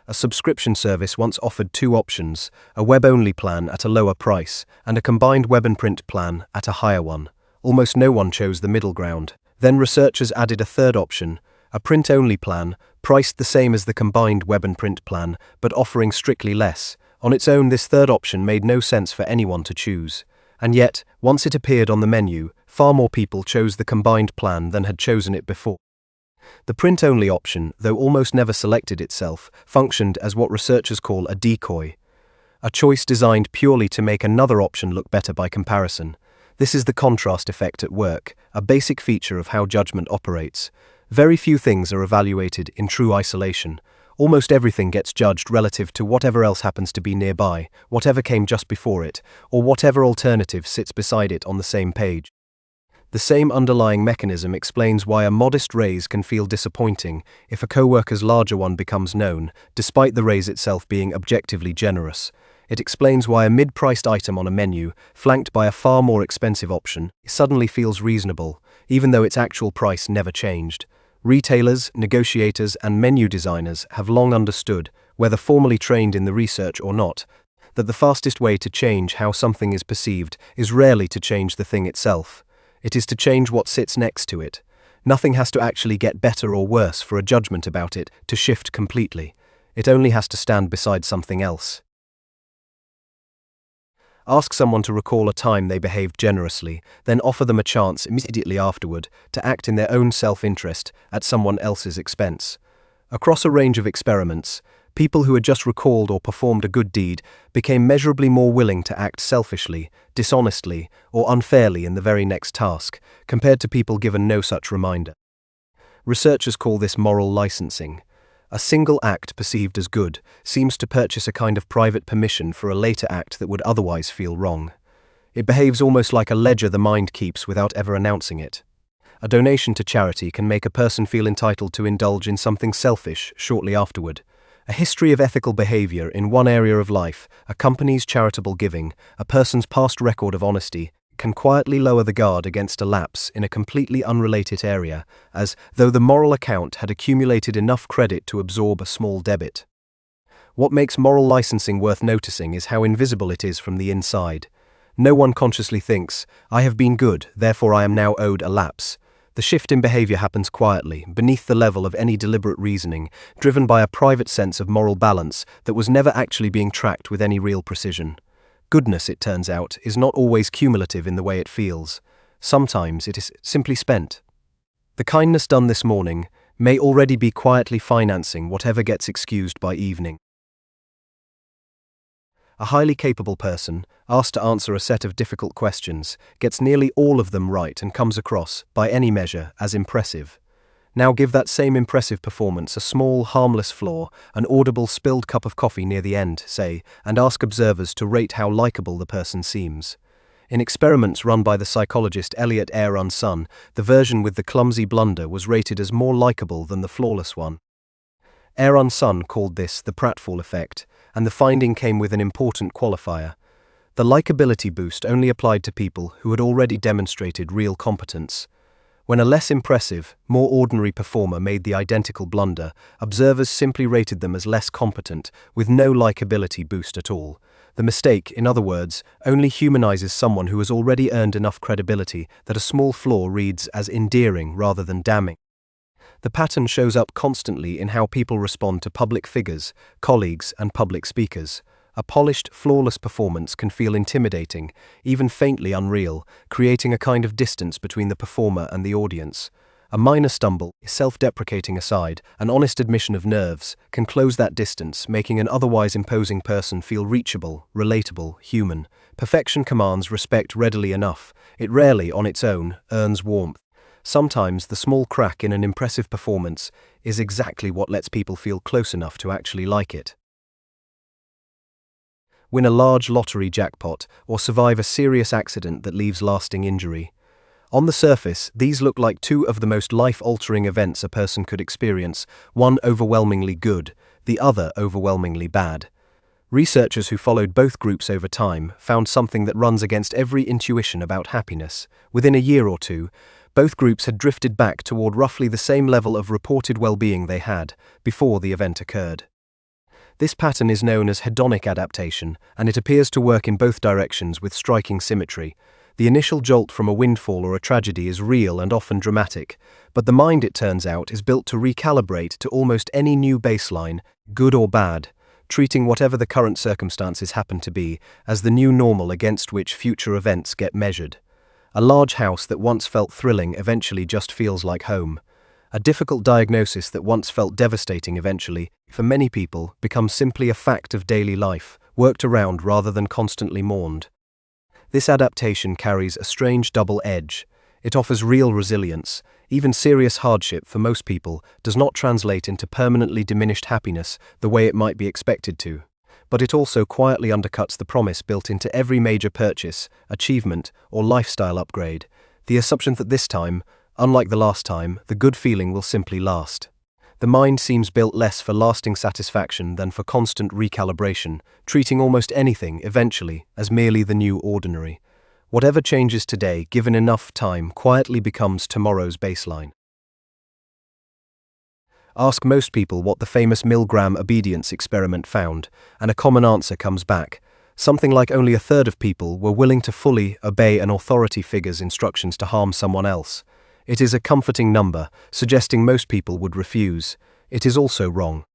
A subscription service once offered two options, a web-only plan at a lower price and a combined web and print plan at a higher one. Almost no one chose the middle ground. Then researchers added a third option, a print-only plan, priced the same as the combined web and print plan, but offering strictly less. On its own, this third option made no sense for anyone to choose. And yet, once it appeared on the menu, far more people chose the combined plan than had chosen it before. The print-only option, though almost never selected itself, functioned as what researchers call a decoy, a choice designed purely to make another option look better by comparison. This is the contrast effect at work, a basic feature of how judgment operates. Very few things are evaluated in true isolation. Almost everything gets judged relative to whatever else happens to be nearby, whatever came just before it, or whatever alternative sits beside it on the same page. The same underlying mechanism explains why a modest raise can feel disappointing if a coworker's larger one becomes known, despite the raise itself being objectively generous. It explains why a mid-priced item on a menu, flanked by a far more expensive option, suddenly feels reasonable, even though its actual price never changed. Retailers, negotiators, and menu designers have long understood, whether formally trained in the research or not, that the fastest way to change how something is perceived is rarely to change the thing itself. It is to change what sits next to it. Nothing has to actually get better or worse for a judgment about it to shift completely. It only has to stand beside something else. Ask someone to recall a time they behaved generously, then offer them a chance immediately afterward to act in their own self-interest at someone else's expense. Across a range of experiments, people who had just recalled or performed a good deed became measurably more willing to act selfishly, dishonestly, or unfairly in the very next task, compared to people given no such reminder. Researchers call this moral licensing. A single act perceived as good seems to purchase a kind of private permission for a later act that would otherwise feel wrong. It behaves almost like a ledger the mind keeps without ever announcing it. A donation to charity can make a person feel entitled to indulge in something selfish shortly afterward. A history of ethical behavior in one area of life, a company's charitable giving, a person's past record of honesty, can quietly lower the guard against a lapse in a completely unrelated area, as though the moral account had accumulated enough credit to absorb a small debit. What makes moral licensing worth noticing is how invisible it is from the inside. No one consciously thinks, "I have been good, therefore I am now owed a lapse." The shift in behavior happens quietly, beneath the level of any deliberate reasoning, driven by a private sense of moral balance that was never actually being tracked with any real precision. Goodness, it turns out, is not always cumulative in the way it feels. Sometimes it is simply spent. The kindness done this morning may already be quietly financing whatever gets excused by evening. A highly capable person, asked to answer a set of difficult questions, gets nearly all of them right and comes across, by any measure, as impressive. Now give that same impressive performance a small, harmless flaw, an audible spilled cup of coffee near the end, say, and ask observers to rate how likable the person seems. In experiments run by the psychologist Elliot Aron's son, the version with the clumsy blunder was rated as more likable than the flawless one. Aron's son called this the pratfall effect, and the finding came with an important qualifier. The likability boost only applied to people who had already demonstrated real competence. When a less impressive, more ordinary performer made the identical blunder, observers simply rated them as less competent, with no likability boost at all. The mistake, in other words, only humanizes someone who has already earned enough credibility that a small flaw reads as endearing rather than damning. The pattern shows up constantly in how people respond to public figures, colleagues, and public speakers. A polished, flawless performance can feel intimidating, even faintly unreal, creating a kind of distance between the performer and the audience. A minor stumble, self-deprecating aside, an honest admission of nerves, can close that distance, making an otherwise imposing person feel reachable, relatable, human. Perfection commands respect readily enough. It rarely, on its own, earns warmth. Sometimes the small crack in an impressive performance is exactly what lets people feel close enough to actually like it. Win a large lottery jackpot, or survive a serious accident that leaves lasting injury. On the surface, these look like two of the most life-altering events a person could experience, one overwhelmingly good, the other overwhelmingly bad. Researchers who followed both groups over time found something that runs against every intuition about happiness. Within a year or two, both groups had drifted back toward roughly the same level of reported well-being they had before the event occurred. This pattern is known as hedonic adaptation, and it appears to work in both directions with striking symmetry. The initial jolt from a windfall or a tragedy is real and often dramatic, but the mind, it turns out, is built to recalibrate to almost any new baseline, good or bad, treating whatever the current circumstances happen to be as the new normal against which future events get measured. A large house that once felt thrilling eventually just feels like home. A difficult diagnosis that once felt devastating eventually, for many people, becomes simply a fact of daily life, worked around rather than constantly mourned. This adaptation carries a strange double edge. It offers real resilience. Even serious hardship for most people does not translate into permanently diminished happiness the way it might be expected to. But it also quietly undercuts the promise built into every major purchase, achievement, or lifestyle upgrade, the assumption that this time, unlike the last time, the good feeling will simply last. The mind seems built less for lasting satisfaction than for constant recalibration, treating almost anything, eventually, as merely the new ordinary. Whatever changes today, given enough time, quietly becomes tomorrow's baseline. Ask most people what the famous Milgram obedience experiment found, and a common answer comes back. Something like only a third of people were willing to fully obey an authority figure's instructions to harm someone else. It is a comforting number, suggesting most people would refuse. It is also wrong.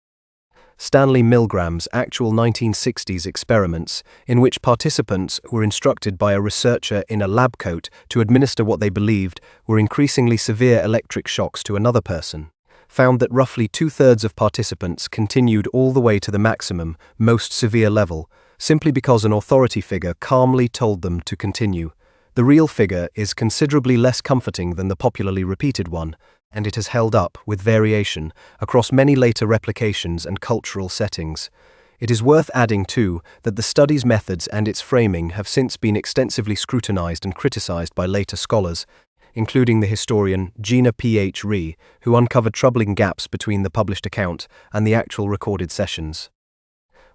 Stanley Milgram's actual 1960s experiments, in which participants were instructed by a researcher in a lab coat to administer what they believed were increasingly severe electric shocks to another person, found that roughly 2/3 of participants continued all the way to the maximum, most severe level, simply because an authority figure calmly told them to continue. The real figure is considerably less comforting than the popularly repeated one, and it has held up, with variation, across many later replications and cultural settings. It is worth adding, too, that the study's methods and its framing have since been extensively scrutinized and criticized by later scholars, including the historian Gina P.H. Rhee, who uncovered troubling gaps between the published account and the actual recorded sessions.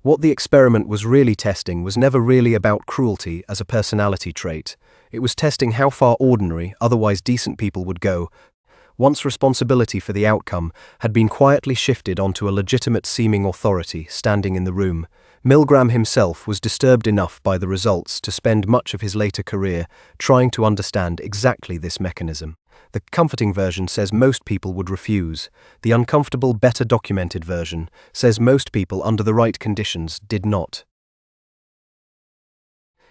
What the experiment was really testing was never really about cruelty as a personality trait. It was testing how far ordinary, otherwise decent people would go, once responsibility for the outcome had been quietly shifted onto a legitimate-seeming authority standing in the room. Milgram himself was disturbed enough by the results to spend much of his later career trying to understand exactly this mechanism. The comforting version says most people would refuse. The uncomfortable, better documented version says most people under the right conditions did not.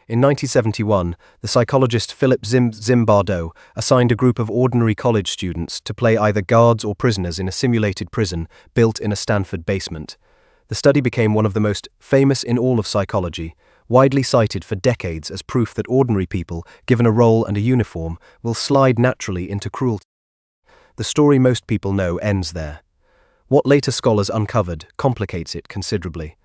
In 1971, the psychologist Philip Zimbardo assigned a group of ordinary college students to play either guards or prisoners in a simulated prison built in a Stanford basement. The study became one of the most famous in all of psychology, widely cited for decades as proof that ordinary people, given a role and a uniform, will slide naturally into cruelty. The story most people know ends there. What later scholars uncovered complicates it considerably.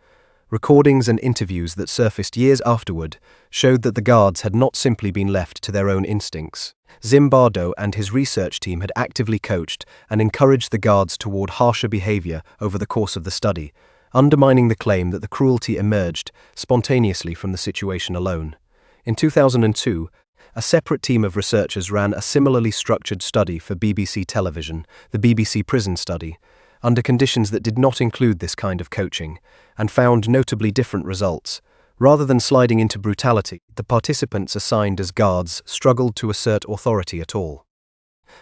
Recordings and interviews that surfaced years afterward showed that the guards had not simply been left to their own instincts. Zimbardo and his research team had actively coached and encouraged the guards toward harsher behavior over the course of the study, undermining the claim that the cruelty emerged spontaneously from the situation alone. In 2002, a separate team of researchers ran a similarly structured study for BBC television, the BBC Prison Study, under conditions that did not include this kind of coaching, and found notably different results. Rather than sliding into brutality, the participants assigned as guards struggled to assert authority at all.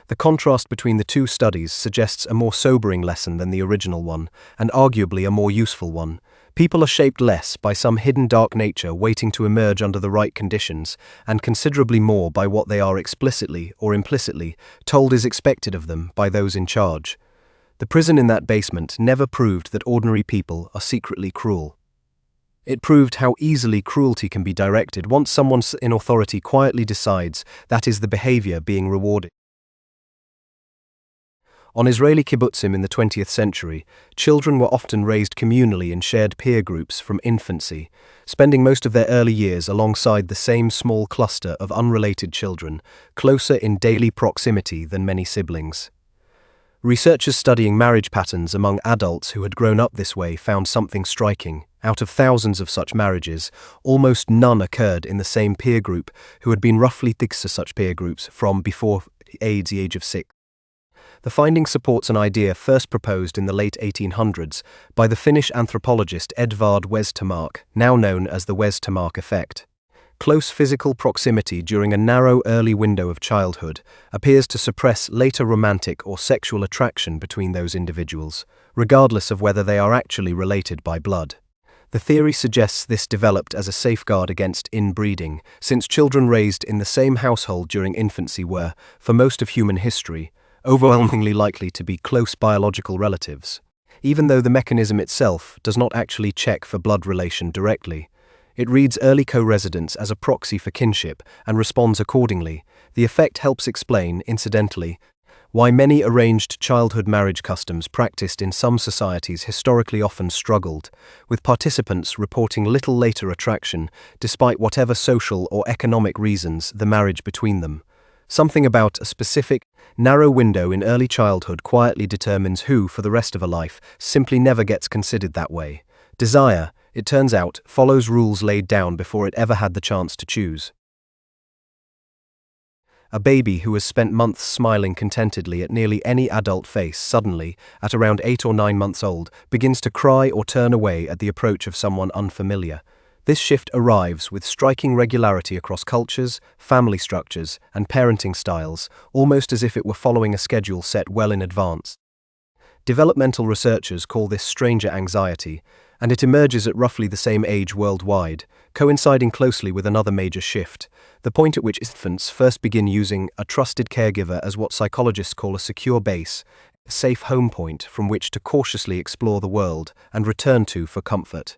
The contrast between the two studies suggests a more sobering lesson than the original one, and arguably a more useful one. People are shaped less by some hidden dark nature waiting to emerge under the right conditions, and considerably more by what they are explicitly or implicitly told is expected of them by those in charge. The prison in that basement never proved that ordinary people are secretly cruel. It proved how easily cruelty can be directed once someone in authority quietly decides that is the behavior being rewarded. On Israeli kibbutzim in the 20th century, children were often raised communally in shared peer groups from infancy, spending most of their early years alongside the same small cluster of unrelated children, closer in daily proximity than many siblings. Researchers studying marriage patterns among adults who had grown up this way found something striking. Out of thousands of such marriages, almost none occurred in the same peer group who had been roughly fixed to such peer groups from before the age of 6. The finding supports an idea first proposed in the late 1800s by the Finnish anthropologist Edvard Westermark, now known as the Westermark effect. Close physical proximity during a narrow early window of childhood appears to suppress later romantic or sexual attraction between those individuals, regardless of whether they are actually related by blood. The theory suggests this developed as a safeguard against inbreeding, since children raised in the same household during infancy were, for most of human history, overwhelmingly likely to be close biological relatives. Even though the mechanism itself does not actually check for blood relation directly, it reads early co-residence as a proxy for kinship and responds accordingly. The effect helps explain, incidentally, why many arranged childhood marriage customs practiced in some societies historically often struggled, with participants reporting little later attraction despite whatever social or economic reasons the marriage between them. Something about a specific, narrow window in early childhood quietly determines who, for the rest of a life, simply never gets considered that way. Desire, it turns out, follows rules laid down before it ever had the chance to choose. A baby who has spent months smiling contentedly at nearly any adult face suddenly, at around 8 or 9 months old, begins to cry or turn away at the approach of someone unfamiliar. This shift arrives with striking regularity across cultures, family structures, and parenting styles, almost as if it were following a schedule set well in advance. Developmental researchers call this stranger anxiety, and it emerges at roughly the same age worldwide, coinciding closely with another major shift, the point at which infants first begin using a trusted caregiver as what psychologists call a secure base, a safe home point from which to cautiously explore the world and return to for comfort.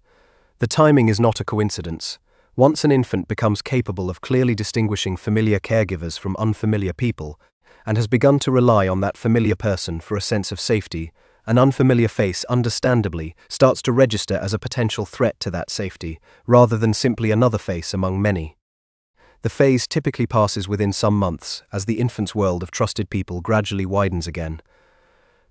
The timing is not a coincidence. Once an infant becomes capable of clearly distinguishing familiar caregivers from unfamiliar people, and has begun to rely on that familiar person for a sense of safety, an unfamiliar face understandably starts to register as a potential threat to that safety, rather than simply another face among many. The phase typically passes within some months, as the infant's world of trusted people gradually widens again.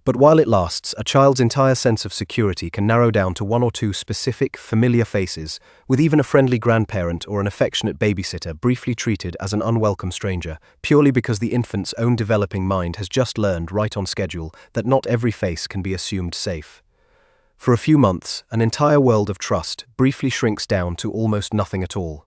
But while it lasts, a child's entire sense of security can narrow down to 1 or 2 specific, familiar faces, with even a friendly grandparent or an affectionate babysitter briefly treated as an unwelcome stranger, purely because the infant's own developing mind has just learned right on schedule that not every face can be assumed safe. For a few months, an entire world of trust briefly shrinks down to almost nothing at all.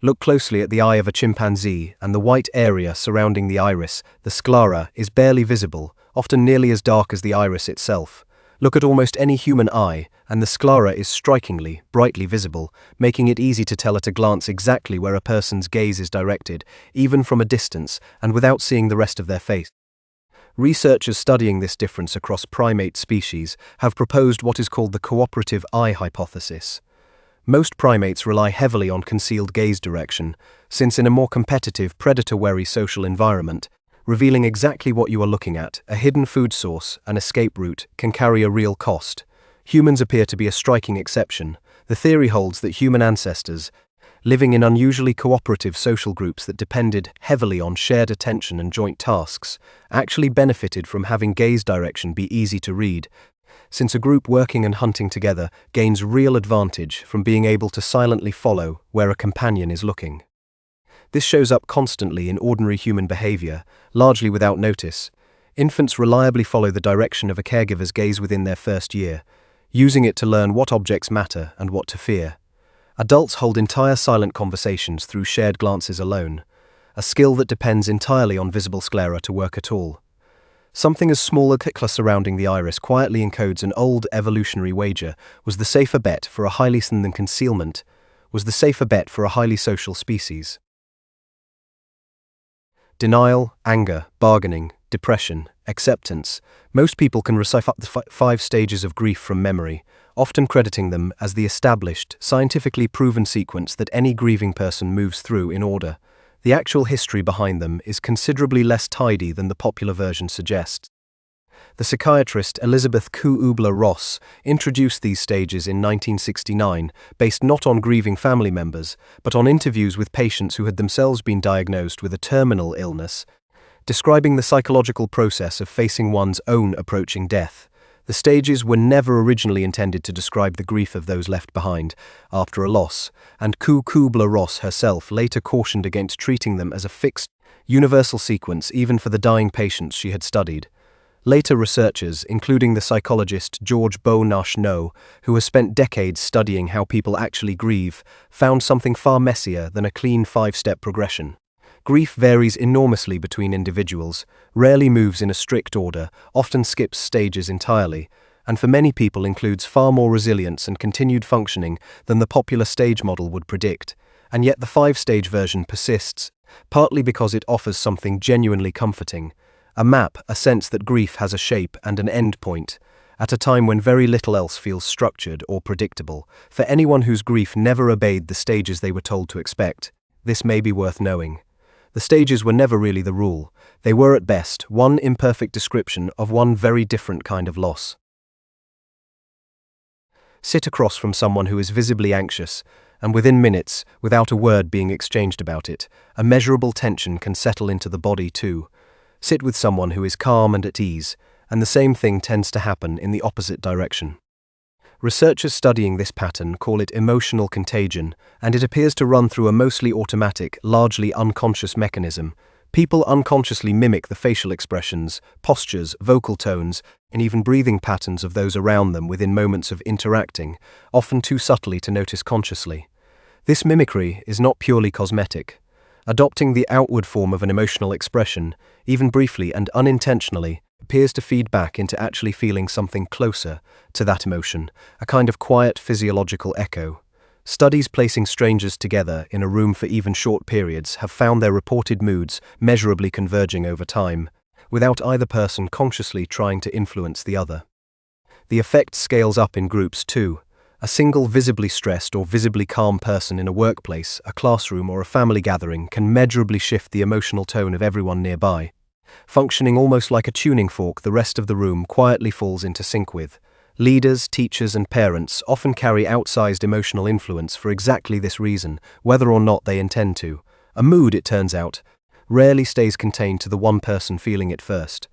Look closely at the eye of a chimpanzee, and the white area surrounding the iris, the sclera, is barely visible, often nearly as dark as the iris itself. Look at almost any human eye, and the sclera is strikingly, brightly visible, making it easy to tell at a glance exactly where a person's gaze is directed, even from a distance, and without seeing the rest of their face. Researchers studying this difference across primate species have proposed what is called the cooperative eye hypothesis. Most primates rely heavily on concealed gaze direction, since in a more competitive, predator-wary social environment, revealing exactly what you are looking at, a hidden food source, an escape route, can carry a real cost. Humans appear to be a striking exception. The theory holds that human ancestors, living in unusually cooperative social groups that depended heavily on shared attention and joint tasks, actually benefited from having gaze direction be easy to read, since a group working and hunting together gains real advantage from being able to silently follow where a companion is looking. This shows up constantly in ordinary human behavior, largely without notice. Infants reliably follow the direction of a caregiver's gaze within their first year, using it to learn what objects matter and what to fear. Adults hold entire silent conversations through shared glances alone, a skill that depends entirely on visible sclera to work at all. Something as small as a tickler surrounding the iris quietly encodes an old evolutionary wager. Was the safer bet for a highly than concealment, was the safer bet for a highly social species. Denial, anger, bargaining, depression, acceptance. Most people can recite the 5 stages of grief from memory, often crediting them as the established, scientifically proven sequence that any grieving person moves through in order. The actual history behind them is considerably less tidy than the popular version suggests. The psychiatrist Elizabeth Kubler-Ross introduced these stages in 1969, based not on grieving family members, but on interviews with patients who had themselves been diagnosed with a terminal illness, describing the psychological process of facing one's own approaching death. The stages were never originally intended to describe the grief of those left behind after a loss, and Kubler-Ross herself later cautioned against treating them as a fixed, universal sequence even for the dying patients she had studied. Later researchers, including the psychologist George Unknow, who has spent decades studying how people actually grieve, found something far messier than a clean 5-step progression. Grief varies enormously between individuals, rarely moves in a strict order, often skips stages entirely, and for many people includes far more resilience and continued functioning than the popular stage model would predict. And yet the 5-stage version persists, partly because it offers something genuinely comforting. A map, a sense that grief has a shape and an end point, at a time when very little else feels structured or predictable. For anyone whose grief never obeyed the stages they were told to expect, this may be worth knowing. The stages were never really the rule. They were at best one imperfect description of one very different kind of loss. Sit across from someone who is visibly anxious, and within minutes, without a word being exchanged about it, a measurable tension can settle into the body too. Sit with someone who is calm and at ease, and the same thing tends to happen in the opposite direction. Researchers studying this pattern call it emotional contagion, and it appears to run through a mostly automatic, largely unconscious mechanism. People unconsciously mimic the facial expressions, postures, vocal tones, and even breathing patterns of those around them within moments of interacting, often too subtly to notice consciously. This mimicry is not purely cosmetic. Adopting the outward form of an emotional expression, even briefly and unintentionally, appears to feed back into actually feeling something closer to that emotion, a kind of quiet physiological echo. Studies placing strangers together in a room for even short periods have found their reported moods measurably converging over time, without either person consciously trying to influence the other. The effect scales up in groups too. A single visibly stressed or visibly calm person in a workplace, a classroom, or a family gathering can measurably shift the emotional tone of everyone nearby. Functioning almost like a tuning fork, the rest of the room quietly falls into sync with. Leaders, teachers, and parents often carry outsized emotional influence for exactly this reason, whether or not they intend to. A mood, it turns out, rarely stays contained to the one person feeling it first.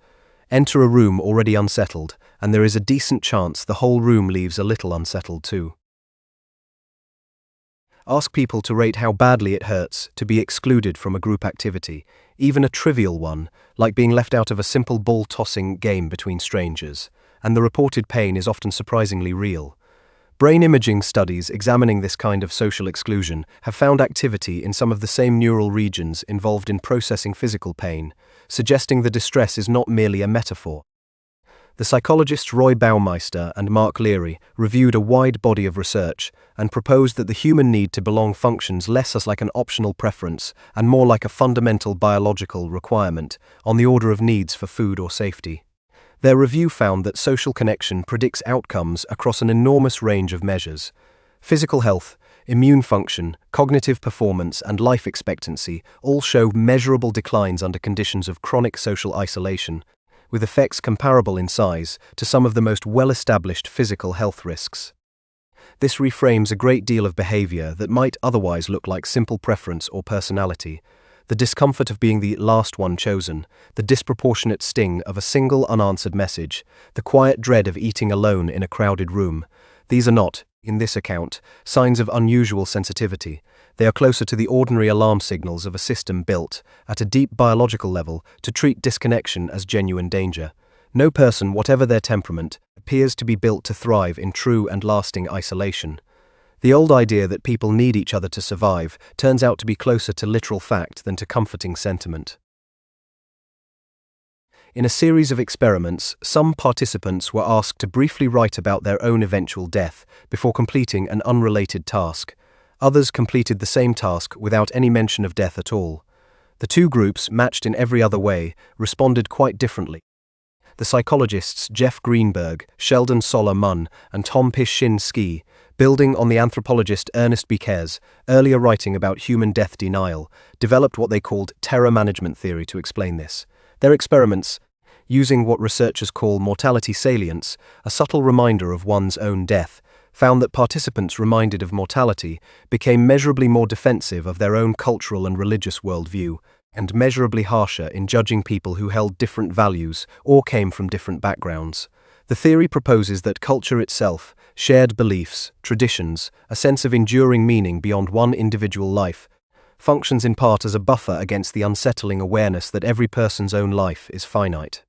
Enter a room already unsettled, and there is a decent chance the whole room leaves a little unsettled too. Ask people to rate how badly it hurts to be excluded from a group activity, even a trivial one, like being left out of a simple ball-tossing game between strangers, and the reported pain is often surprisingly real. Brain imaging studies examining this kind of social exclusion have found activity in some of the same neural regions involved in processing physical pain, suggesting the distress is not merely a metaphor. The psychologists Roy Baumeister and Mark Leary reviewed a wide body of research and proposed that the human need to belong functions less as like an optional preference and more like a fundamental biological requirement, on the order of needs for food or safety. Their review found that social connection predicts outcomes across an enormous range of measures. Physical health, immune function, cognitive performance, and life expectancy all show measurable declines under conditions of chronic social isolation, with effects comparable in size to some of the most well-established physical health risks. This reframes a great deal of behavior that might otherwise look like simple preference or personality. The discomfort of being the last one chosen, the disproportionate sting of a single unanswered message, the quiet dread of eating alone in a crowded room. These are not, in this account, signs of unusual sensitivity. They are closer to the ordinary alarm signals of a system built, at a deep biological level, to treat disconnection as genuine danger. No person, whatever their temperament, appears to be built to thrive in true and lasting isolation. The old idea that people need each other to survive turns out to be closer to literal fact than to comforting sentiment. In a series of experiments, some participants were asked to briefly write about their own eventual death before completing an unrelated task. Others completed the same task without any mention of death at all. The two groups, matched in every other way, responded quite differently. The psychologists Jeff Greenberg, Sheldon Soller-Munn, and Tom Pisz-Shin-Ski, building on the anthropologist Ernest Bequet's earlier writing about human death denial, developed what they called terror management theory to explain this. Their experiments, using what researchers call mortality salience, a subtle reminder of one's own death, found that participants reminded of mortality became measurably more defensive of their own cultural and religious worldview, and measurably harsher in judging people who held different values or came from different backgrounds. The theory proposes that culture itself, shared beliefs, traditions, a sense of enduring meaning beyond one individual life, functions in part as a buffer against the unsettling awareness that every person's own life is finite.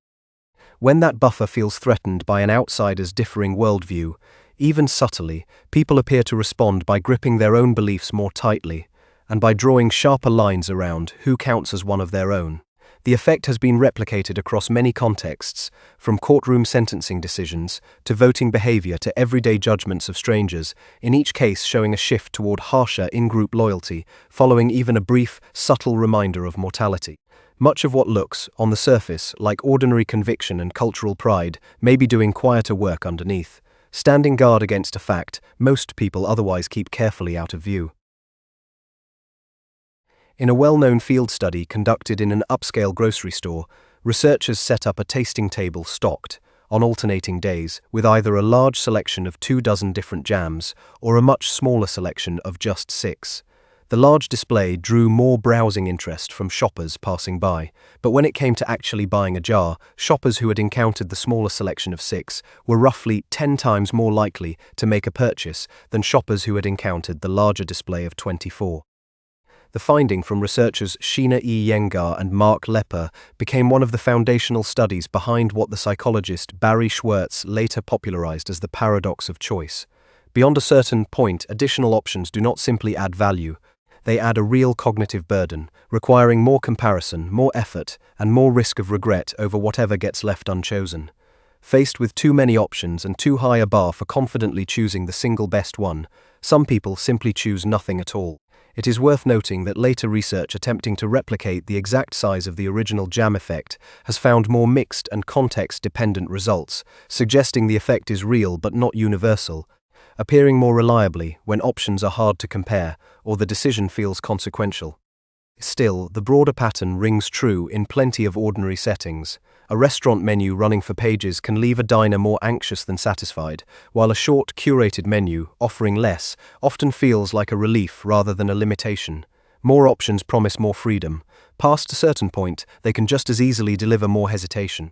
When that buffer feels threatened by an outsider's differing worldview, even subtly, people appear to respond by gripping their own beliefs more tightly, and by drawing sharper lines around who counts as one of their own. The effect has been replicated across many contexts, from courtroom sentencing decisions to voting behavior to everyday judgments of strangers, in each case showing a shift toward harsher in-group loyalty, following even a brief, subtle reminder of mortality. Much of what looks, on the surface, like ordinary conviction and cultural pride may be doing quieter work underneath, standing guard against a fact most people otherwise keep carefully out of view. In a well-known field study conducted in an upscale grocery store, researchers set up a tasting table stocked, on alternating days, with either a large selection of 24 different jams or a much smaller selection of just 6. The large display drew more browsing interest from shoppers passing by, but when it came to actually buying a jar, shoppers who had encountered the smaller selection of 6 were roughly 10 times more likely to make a purchase than shoppers who had encountered the larger display of 24. The finding from researchers Sheena E. Yengar and Mark Lepper became one of the foundational studies behind what the psychologist Barry Schwartz later popularized as the paradox of choice. Beyond a certain point, additional options do not simply add value. They add a real cognitive burden, requiring more comparison, more effort, and more risk of regret over whatever gets left unchosen. Faced with too many options and too high a bar for confidently choosing the single best one, some people simply choose nothing at all. It is worth noting that later research attempting to replicate the exact size of the original jam effect has found more mixed and context-dependent results, suggesting the effect is real but not universal, appearing more reliably when options are hard to compare or the decision feels consequential. Still, the broader pattern rings true in plenty of ordinary settings. A restaurant menu running for pages can leave a diner more anxious than satisfied, while a short, curated menu, offering less, often feels like a relief rather than a limitation. More options promise more freedom. Past a certain point, they can just as easily deliver more hesitation.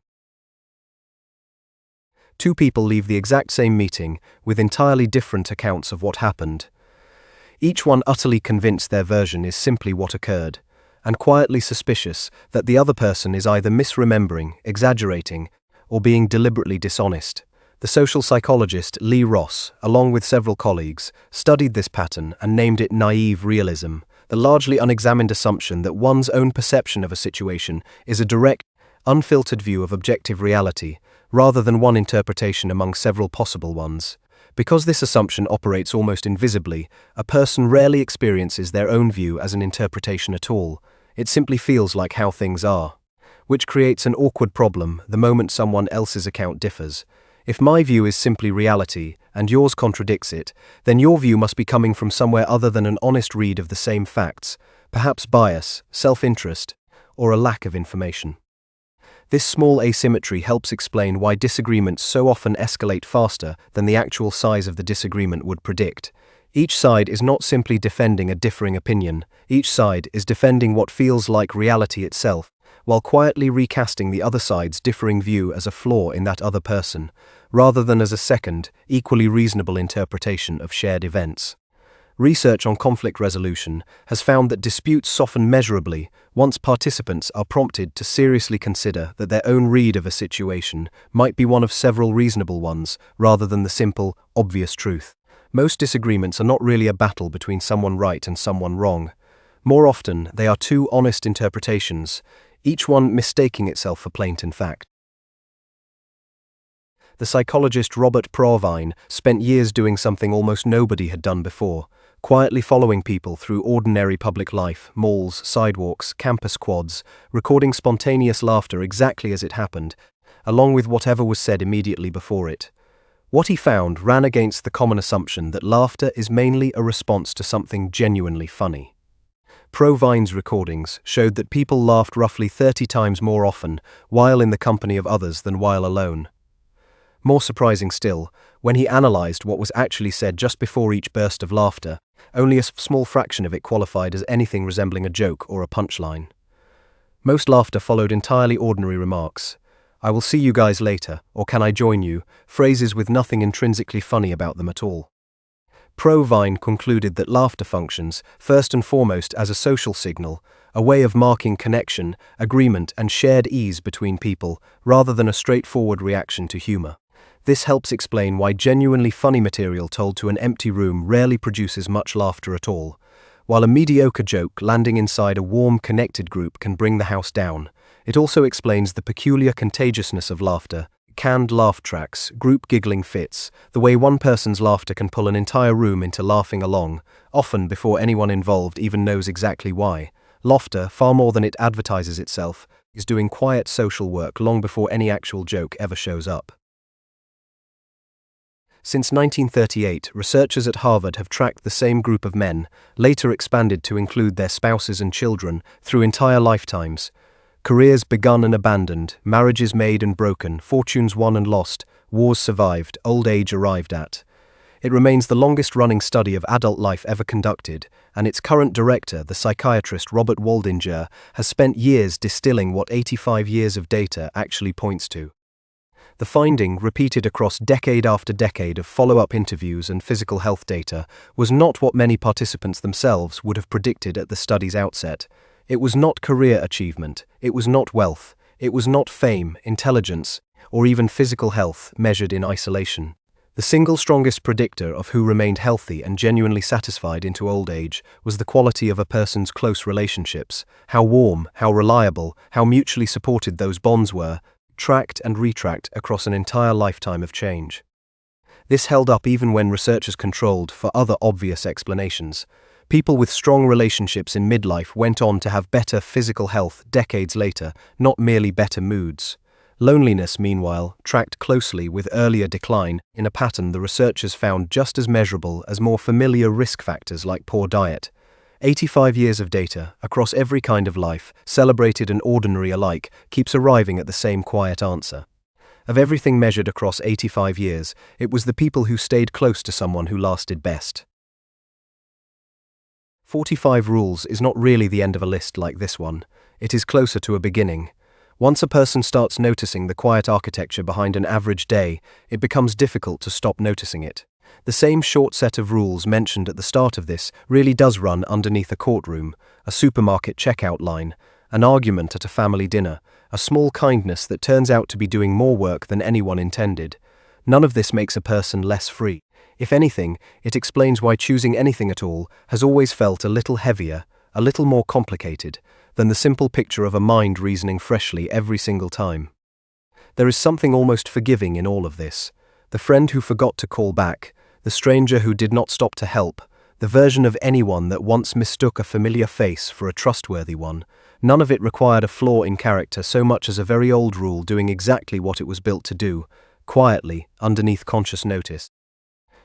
Two people leave the exact same meeting with entirely different accounts of what happened. Each one utterly convinced their version is simply what occurred, and quietly suspicious that the other person is either misremembering, exaggerating, or being deliberately dishonest. The social psychologist Lee Ross, along with several colleagues, studied this pattern and named it naive realism, the largely unexamined assumption that one's own perception of a situation is a direct, unfiltered view of objective reality, rather than one interpretation among several possible ones. Because this assumption operates almost invisibly, a person rarely experiences their own view as an interpretation at all. It simply feels like how things are, which creates an awkward problem the moment someone else's account differs. If my view is simply reality, and yours contradicts it, then your view must be coming from somewhere other than an honest read of the same facts, perhaps bias, self-interest, or a lack of information. This small asymmetry helps explain why disagreements so often escalate faster than the actual size of the disagreement would predict. Each side is not simply defending a differing opinion, each side is defending what feels like reality itself, while quietly recasting the other side's differing view as a flaw in that other person, rather than as a second, equally reasonable interpretation of shared events. Research on conflict resolution has found that disputes soften measurably once participants are prompted to seriously consider that their own read of a situation might be one of several reasonable ones, rather than the simple, obvious truth. Most disagreements are not really a battle between someone right and someone wrong. More often, they are two honest interpretations, each one mistaking itself for plain fact. The psychologist Robert Provine spent years doing something almost nobody had done before, quietly following people through ordinary public life, malls, sidewalks, campus quads, recording spontaneous laughter exactly as it happened, along with whatever was said immediately before it. What he found ran against the common assumption that laughter is mainly a response to something genuinely funny. Provine's recordings showed that people laughed roughly 30 times more often while in the company of others than while alone. More surprising still, when he analyzed what was actually said just before each burst of laughter, only a small fraction of it qualified as anything resembling a joke or a punchline. Most laughter followed entirely ordinary remarks. "I will see you guys later," or "Can I join you?" phrases with nothing intrinsically funny about them at all. Provine concluded that laughter functions, first and foremost, as a social signal, a way of marking connection, agreement, and shared ease between people, rather than a straightforward reaction to humor. This helps explain why genuinely funny material told to an empty room rarely produces much laughter at all. While a mediocre joke landing inside a warm, connected group can bring the house down, it also explains the peculiar contagiousness of laughter, canned laugh tracks, group giggling fits, the way one person's laughter can pull an entire room into laughing along, often before anyone involved even knows exactly why. Laughter, far more than it advertises itself, is doing quiet social work long before any actual joke ever shows up. Since 1938, researchers at Harvard have tracked the same group of men, later expanded to include their spouses and children, through entire lifetimes. Careers begun and abandoned, marriages made and broken, fortunes won and lost, wars survived, old age arrived at. It remains the longest-running study of adult life ever conducted, and its current director, the psychiatrist Robert Waldinger, has spent years distilling what 85 years of data actually points to. The finding, repeated across decade after decade of follow-up interviews and physical health data, was not what many participants themselves would have predicted at the study's outset. It was not career achievement, it was not wealth, it was not fame, intelligence, or even physical health measured in isolation. The single strongest predictor of who remained healthy and genuinely satisfied into old age was the quality of a person's close relationships, how warm, how reliable, how mutually supported those bonds were, tracked and retracked across an entire lifetime of change. This held up even when researchers controlled for other obvious explanations. People with strong relationships in midlife went on to have better physical health decades later, not merely better moods. Loneliness, meanwhile, tracked closely with earlier decline in a pattern the researchers found just as measurable as more familiar risk factors like poor diet. 85 years of data, across every kind of life, celebrated and ordinary alike, keeps arriving at the same quiet answer. Of everything measured across 85 years, it was the people who stayed close to someone who lasted best. 45 rules is not really the end of a list like this one. It is closer to a beginning. Once a person starts noticing the quiet architecture behind an average day, it becomes difficult to stop noticing it. The same short set of rules mentioned at the start of this really does run underneath a courtroom, a supermarket checkout line, an argument at a family dinner, a small kindness that turns out to be doing more work than anyone intended. None of this makes a person less free. If anything, it explains why choosing anything at all has always felt a little heavier, a little more complicated, than the simple picture of a mind reasoning freshly every single time. There is something almost forgiving in all of this. The friend who forgot to call back, the stranger who did not stop to help, the version of anyone that once mistook a familiar face for a trustworthy one, none of it required a flaw in character so much as a very old rule doing exactly what it was built to do, quietly, underneath conscious notice.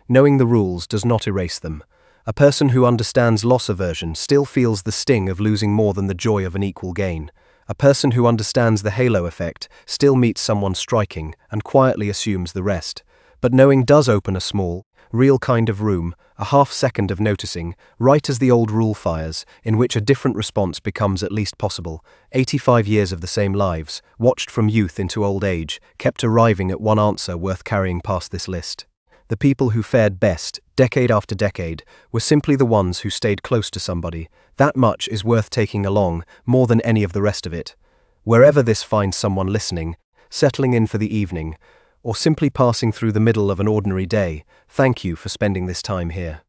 Knowing the rules does not erase them. A person who understands loss aversion still feels the sting of losing more than the joy of an equal gain. A person who understands the halo effect still meets someone striking and quietly assumes the rest. But knowing does open a small, real kind of room, a half second of noticing, right as the old rule fires, in which a different response becomes at least possible. 85 years of the same lives, watched from youth into old age, kept arriving at one answer worth carrying past this list. The people who fared best, decade after decade, were simply the ones who stayed close to somebody. That much is worth taking along, more than any of the rest of it. Wherever this finds someone listening, settling in for the evening, or simply passing through the middle of an ordinary day, thank you for spending this time here.